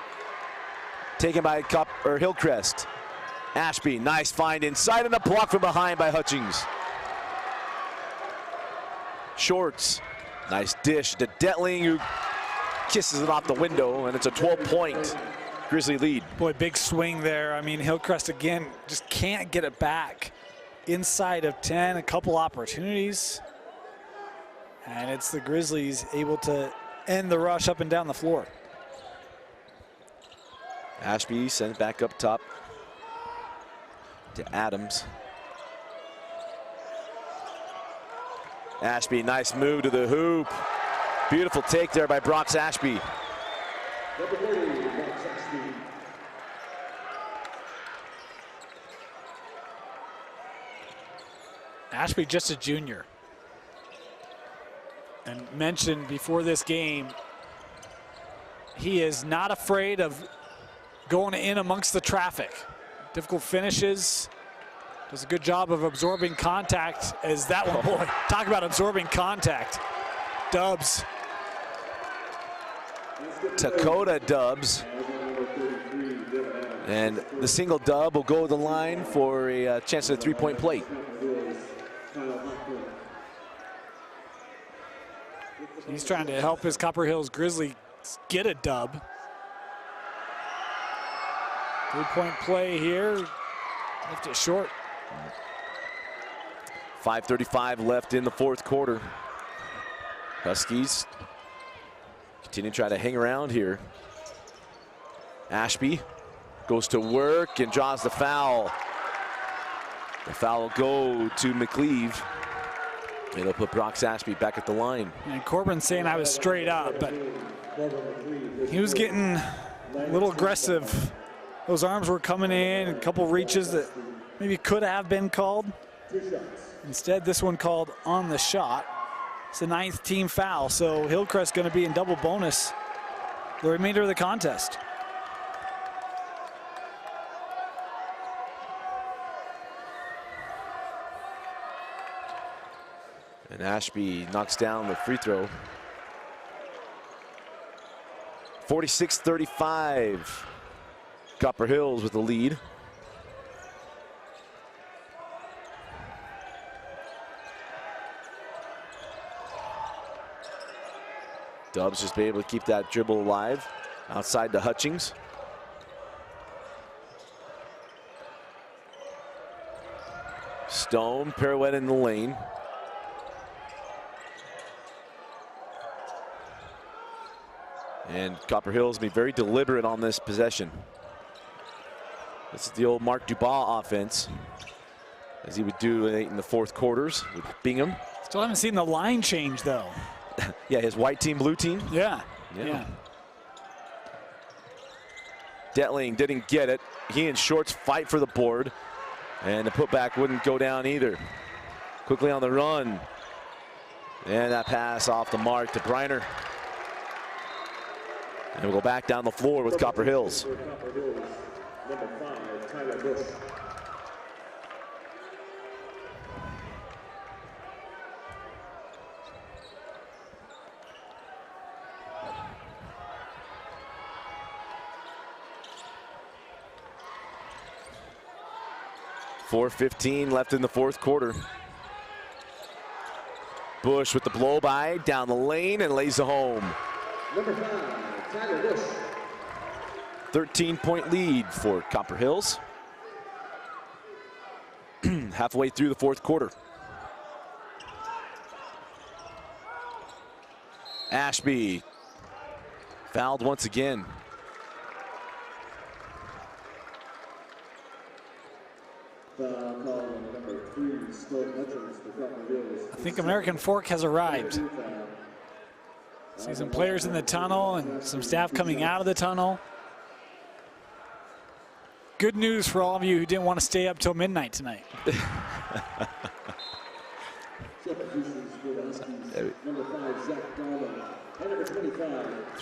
taken by Hillcrest. Ashby, nice find inside, and a block from behind by Hutchings. Shorts Nice dish to Detling, who kisses it off the window, and it's a 12-point Grizzly lead. Boy, big swing there. I mean, Hillcrest again just can't get it back. Inside of 10, a couple opportunities. And it's the Grizzlies able to end the rush up and down the floor. Ashby sent it back up top to Adams. Ashby, nice move to the hoop. Beautiful take there by Brox Ashby. Ashby just a junior. And mentioned before this game, he is not afraid of going in amongst the traffic. Difficult finishes. Does a good job of absorbing contact as that one, boy, talk about absorbing contact. Dubs. Dakota dubs. And the single dub will go to the line for a chance at a three-point play. He's trying to help his Copper Hills Grizzlies get a dub. Three-point play here. Left it short. 5:35 left in the fourth quarter. Huskies continue to try to hang around here. Ashby goes to work and draws the foul. The foul will go to McLeave. It'll put Brox Ashby back at the line. And Corbin saying I was straight up, but he was getting a little aggressive. Those arms were coming in, a couple reaches that maybe could have been called. Instead, this one called on the shot. It's the 9th team foul, so Hillcrest going to be in double bonus the remainder of the contest. And Ashby knocks down the free throw. 46-35. Copper Hills with the lead. Dubs just be able to keep that dribble alive outside to Hutchings. Stone pirouette in the lane. And Copper Hills be very deliberate on this possession. This is the old Mark Dubois offense, as he would do in the fourth quarters with Bingham. Still haven't seen the line change, though. Yeah, his white team, blue team. Yeah. Detling didn't get it. He and Shorts fight for the board, and the putback wouldn't go down either. Quickly on the run. And that pass off the mark to Briner. And we'll go back down the floor with Copper Hills. Number 5, Tyler Bush. .4:15 left in the fourth quarter. Bush with the blow by down the lane and lays it home. Number 5, Tyler Bush. 13-point lead for Copper Hills. Halfway through the fourth quarter. Ashby fouled once again. I think American Fork has arrived. See some players in the tunnel and some staff coming out of the tunnel. Good news for all of you who didn't want to stay up till midnight tonight. It's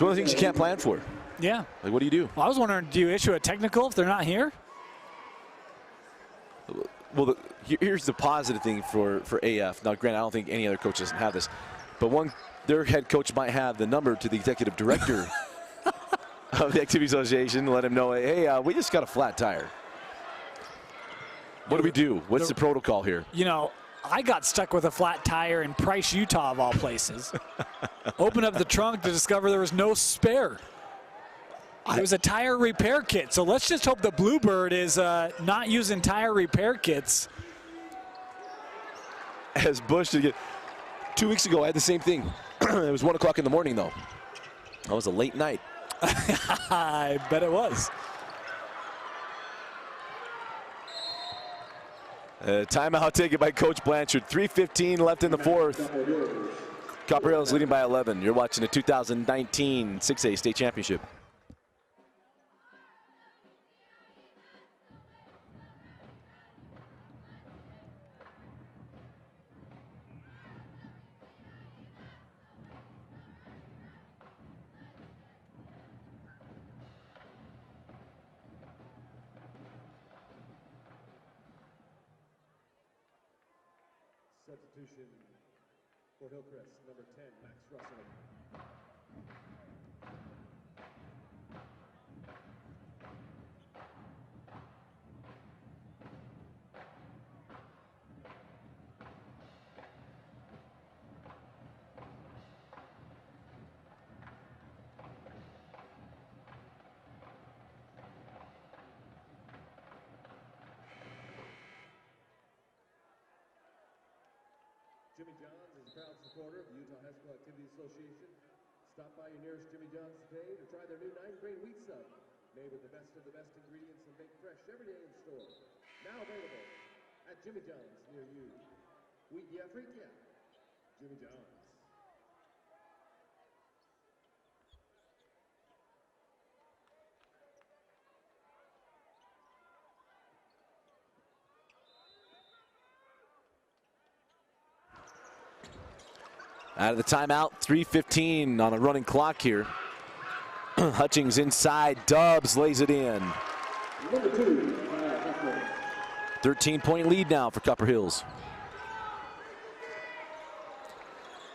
one of the things you can't plan for. Yeah. Like, what do you do? Well, I was wondering, do you issue a technical if they're not here? Well, here's the positive thing for AF. Now, granted, I don't think any other coach doesn't have this, but their head coach might have the number to the executive director of the Activity Association to let him know, hey, we just got a flat tire. What do we do? What's the protocol here? You know, I got stuck with a flat tire in Price, Utah, of all places. Opened up the trunk to discover there was no spare. It was a tire repair kit, so let's just hope the Bluebird is not using tire repair kits. As Bush did get 2 weeks ago, I had the same thing. It was 1 o'clock in the morning, though. That was a late night. I bet it was. Timeout taken by Coach Blanchard. 3:15 left in the fourth. Copper Hills leading by 11. You're watching the 2019 6A state championship. Substitution for Hillcrest, number 10, Max Russell. Jimmy Johns is a proud supporter of the Utah High School Activity Association. Stop by your nearest Jimmy Johns today to try their new 9-grain wheat sub, made with the best of the best ingredients and baked fresh every day in store. Now available at Jimmy Johns near you. Wheat yeah, freak yeah. Jimmy Johns. Out of the timeout, 3:15 on a running clock here. Hutchings inside, Dubs lays it in. 13-point lead now for Copper Hills.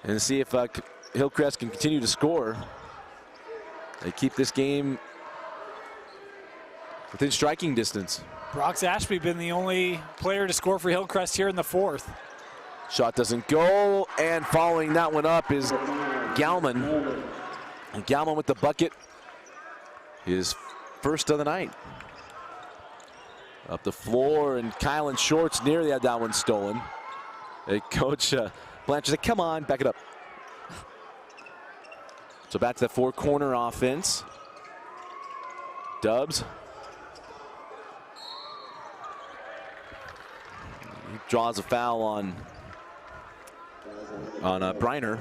And see if Hillcrest can continue to score. They keep this game within striking distance. Brock's Ashby been the only player to score for Hillcrest here in the fourth. Shot doesn't go, and following that one up is Galman. And Galman with the bucket, his first of the night. Up the floor, and Kylan Shorts nearly had that one stolen. Hey, Coach Blanchard said, come on, back it up. So back to the four-corner offense. Dubs. He draws a foul on Briner.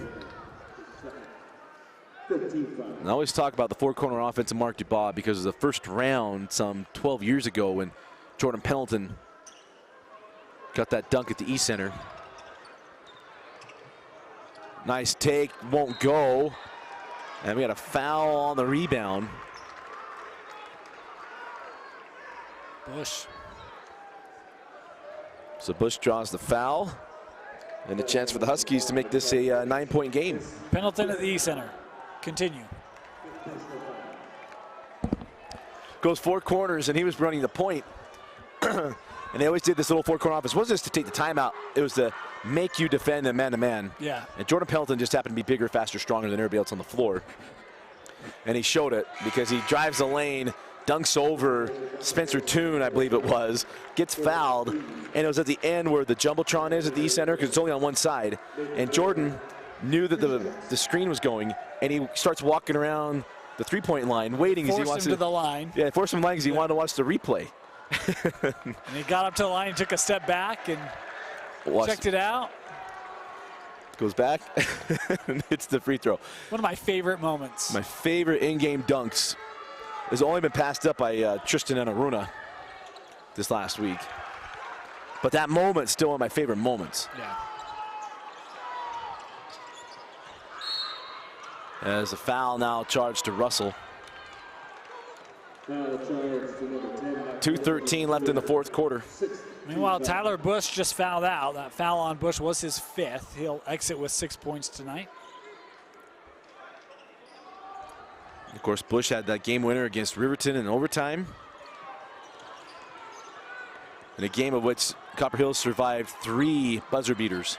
I always talk about the four-corner offense of Mark Dubois because of the first round some 12 years ago when Jordan Pendleton got that dunk at the East Center. Nice take, won't go. And we got a foul on the rebound. Bush. So Bush draws the foul. And a chance for the Huskies to make this a 9-point game. Pendleton at the East Center. Continue. Goes four corners, and he was running the point. And they always did this little four-corner offense. It wasn't just to take the timeout. It was to make you defend a man-to-man. Yeah. And Jordan Pendleton just happened to be bigger, faster, stronger than everybody else on the floor. And he showed it because he drives the lane, dunks over Spencer Toon, I believe it was, gets fouled, and it was at the end where the Jumbotron is at the East Center because it's only on one side. And Jordan knew that the screen was going, and he starts walking around the three-point line, waiting as he wants to the line. Yeah, forced him to the line because he wanted to watch the replay. And he got up to the line and took a step back and checked it out. Goes back and hits the free throw. One of my favorite moments. My favorite in-game dunks has only been passed up by Tristan and Aruna this last week. But that moment's still one of my favorite moments. Yeah. As a foul now charged to Russell. 2:13 left in the fourth quarter. Meanwhile, Tyler Bush just fouled out. That foul on Bush was his fifth. He'll exit with 6 points tonight. Of course, Bush had that game winner against Riverton in overtime. in a game of which Copper Hills survived 3 buzzer beaters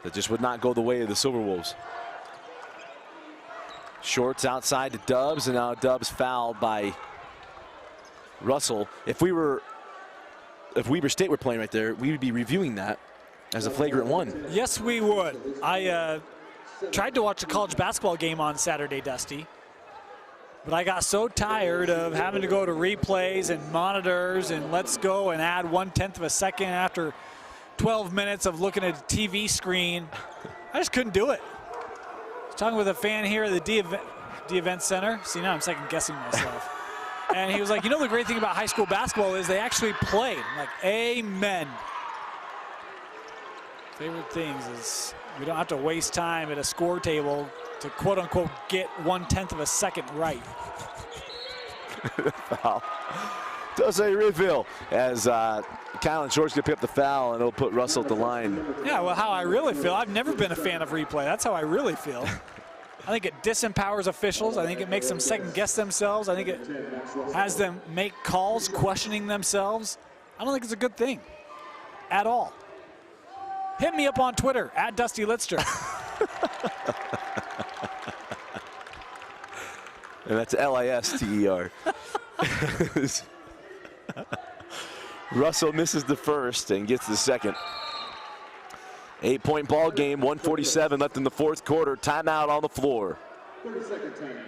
that just would not go the way of the Silver Wolves. Shorts outside to Dubs, and now Dubs fouled by Russell. If Weber State were playing right there, we would be reviewing that as a flagrant 1. Yes, we would. I tried to watch a college basketball game on Saturday, Dusty, but I got so tired of having to go to replays and monitors and let's go and add 1/10 of a second after 12 minutes of looking at a TV screen. I just couldn't do it. I was talking with a fan here at the D-Event Center. See, now I'm second guessing myself. And he was like, you know, the great thing about high school basketball is they actually play. I'm like, amen. Favorite things is we don't have to waste time at a score table to quote unquote get 1/10 of a second right. Foul. Does a reveal as Kylan Short's gonna pick up the foul, and it'll put Russell at the line. Yeah, well, how I really feel, I've never been a fan of replay. That's how I really feel. I think it disempowers officials. I think it makes them second guess themselves. I think it has them make calls questioning themselves. I don't think it's a good thing at all. Hit me up on Twitter at Dusty Litster. And that's Lister. Russell misses the first and gets the second. 8-point ball game, 1:47 left in the fourth quarter. Timeout on the floor. 30-second timeout.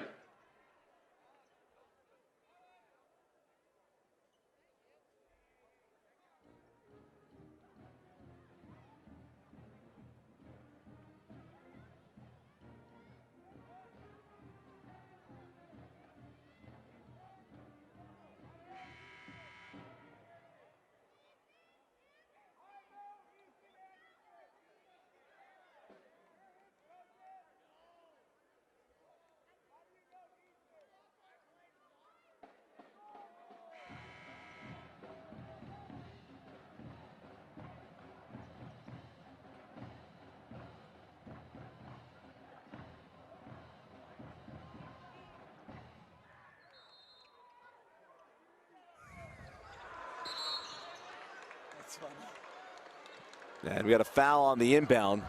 And we got a foul on the inbound.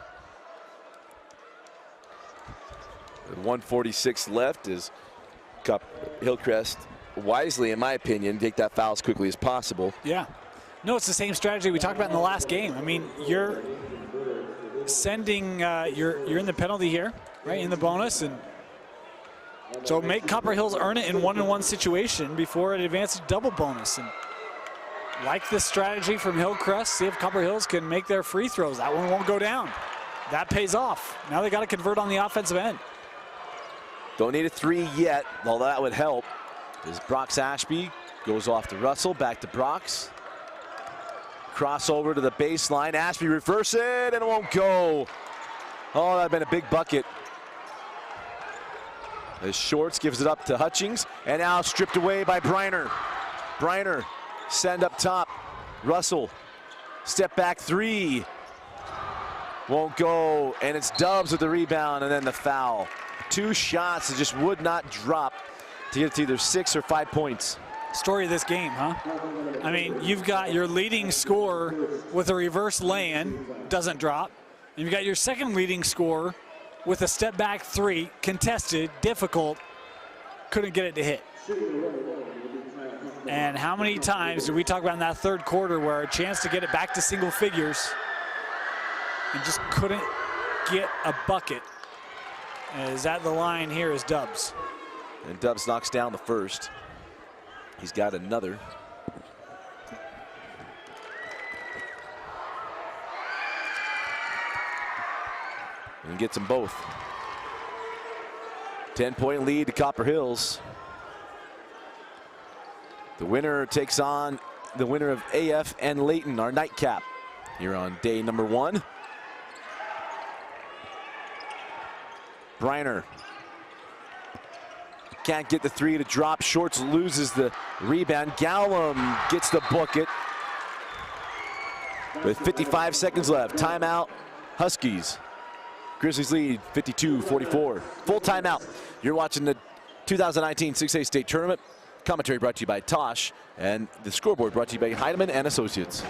With 1:46 left as Hillcrest wisely, in my opinion, take that foul as quickly as possible. Yeah. No, it's the same strategy we talked about in the last game. I mean, you're sending, you're in the penalty here, right, in the bonus, and so make Copper Hills earn it in 1-on-1 situation before it advances to double bonus. And like this strategy from Hillcrest, see if Copper Hills can make their free throws. That one won't go down. That pays off. Now they got to convert on the offensive end. Don't need a 3 yet, although that would help. As Brox Ashby goes off to Russell, back to Brox. Crossover to the baseline. Ashby reverse it, and it won't go. Oh, that'd been a big bucket. As Shorts gives it up to Hutchings, and now stripped away by Briner. Briner, send up top. Russell, step back 3. Won't go, and it's Dubs with the rebound, and then the foul. 2 shots that just would not drop to get to either 6 or 5 points. Story of this game, huh? I mean, you've got your leading scorer with a reverse lay-in, doesn't drop. And you've got your second leading scorer with a step back 3, contested, difficult, couldn't get it to hit. And how many times did we talk about in that third quarter where a chance to get it back to single figures and just couldn't get a bucket? Is at the line here is Dubs. And Dubs knocks down the first. He's got another. And gets them both. 10-point lead to Copper Hills. The winner takes on the winner of AF and Layton, our nightcap, here on day number 1. Briner can't get the 3 to drop. Shorts loses the rebound. Gallum gets the bucket with 55 seconds left. Timeout, Huskies. Grizzlies lead 52-44. Full timeout. You're watching the 2019 6A state tournament. Commentary brought to you by Tosh. And the scoreboard brought to you by Heidemann and Associates.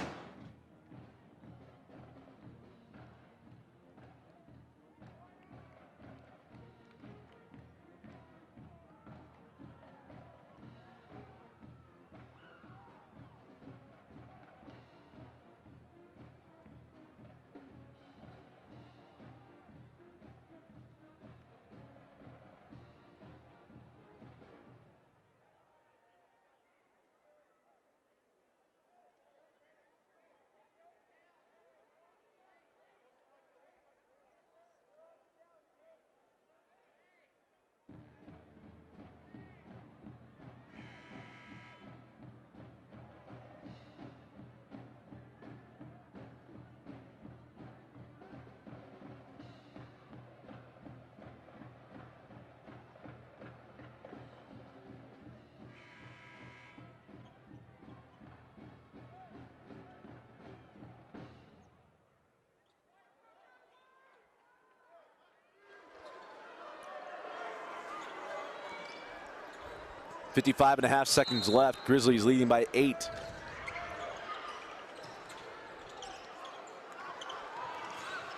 .55.5 seconds left. Grizzlies leading by 8.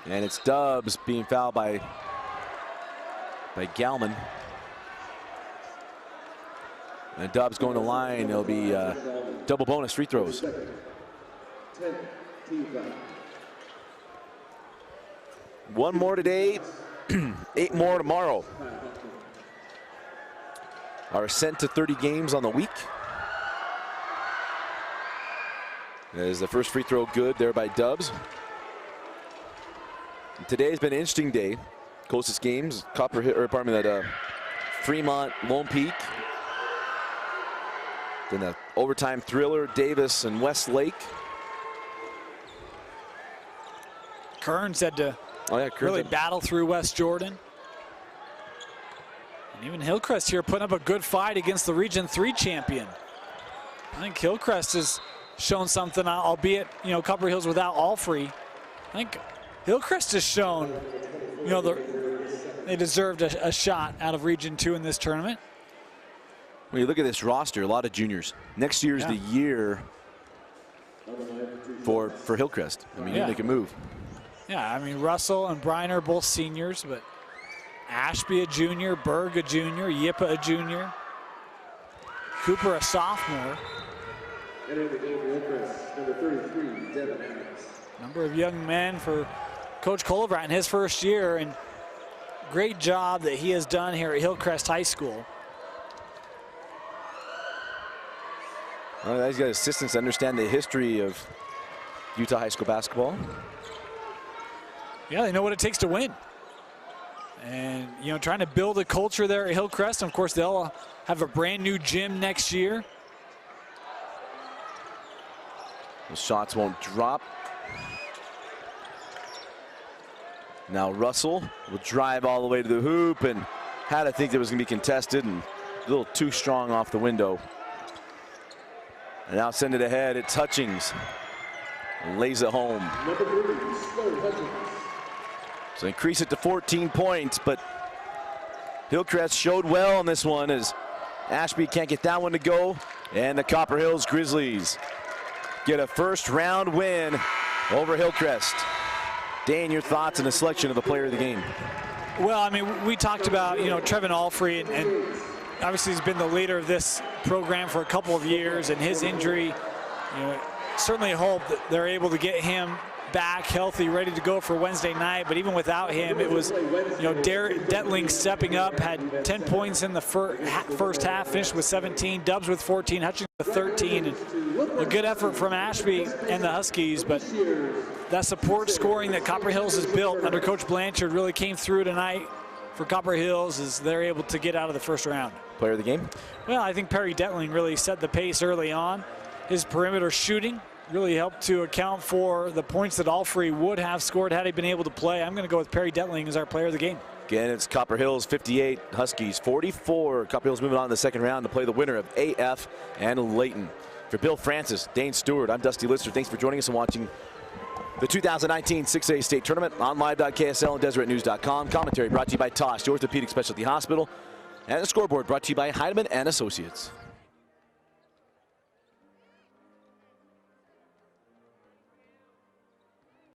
And it's Dubs being fouled by Galman. And Dubs going to line. It'll be double bonus free throws. One more today, 8 more tomorrow. Our ascent to 30 games on the week. As the first free throw good there by Dubs. And today's been an interesting day. Closest games, Fremont, Lone Peak. Then the overtime thriller, Davis and Westlake. Kearns had to really battle through West Jordan. And even Hillcrest here putting up a good fight against the Region 3 champion. I think Hillcrest has shown something, albeit, Copper Hills without Allfree. I think Hillcrest has shown, they deserved a shot out of Region 2 in this tournament. When you look at this roster, a lot of juniors. Next year's the year for Hillcrest. I mean, you make a move. Yeah, I mean, Russell and Bryan are both seniors, but Ashby a junior, Berg a junior, Yippa a junior, Cooper a sophomore. Entering the game for Hillcrest, number 33, Devin Adams. Number of young men for Coach Colevrat in his first year, and great job that he has done here at Hillcrest High School. Well, he's got assistants to understand the history of Utah high school basketball. Yeah, they know what it takes to win. And, trying to build a culture there at Hillcrest. And of course, they'll have a brand new gym next year. The shots won't drop. Now Russell will drive all the way to the hoop and had to think it was going to be contested and a little too strong off the window. And now send it ahead. It's Hutchings. Lays it home. Number 3, Sloan Hutchings. So increase it to 14 points, but Hillcrest showed well on this one as Ashby can't get that one to go. And the Copper Hills Grizzlies get a first round win over Hillcrest. Dan, your thoughts on the selection of the player of the game? Well, I mean, we talked about, Trevin Allfree, and obviously he's been the leader of this program for a couple of years, and his injury, certainly hope that they're able to get him back healthy, ready to go for Wednesday night. But even without him, it was, Derek Detling stepping up, had 10 points in the first half, finished with 17, Dubs with 14, Hutchings with 13. And a good effort from Ashby and the Huskies, but that support scoring that Copper Hills has built under Coach Blanchard really came through tonight for Copper Hills as they're able to get out of the first round. Player of the game? Well, I think Perry Detling really set the pace early on. His perimeter shooting really helped to account for the points that Allfree would have scored had he been able to play. I'm going to go with Perry Detling as our player of the game. Again, it's Copper Hills 58, Huskies 44. Copper Hills moving on to the second round to play the winner of AF and Layton. For Bill Francis, Dane Stewart, I'm Dusty Lister. Thanks for joining us and watching the 2019 6A State Tournament on live.ksl and DeseretNews.com. Commentary brought to you by Tosh, the Orthopedic Specialty Hospital. And the scoreboard brought to you by Heidemann and Associates.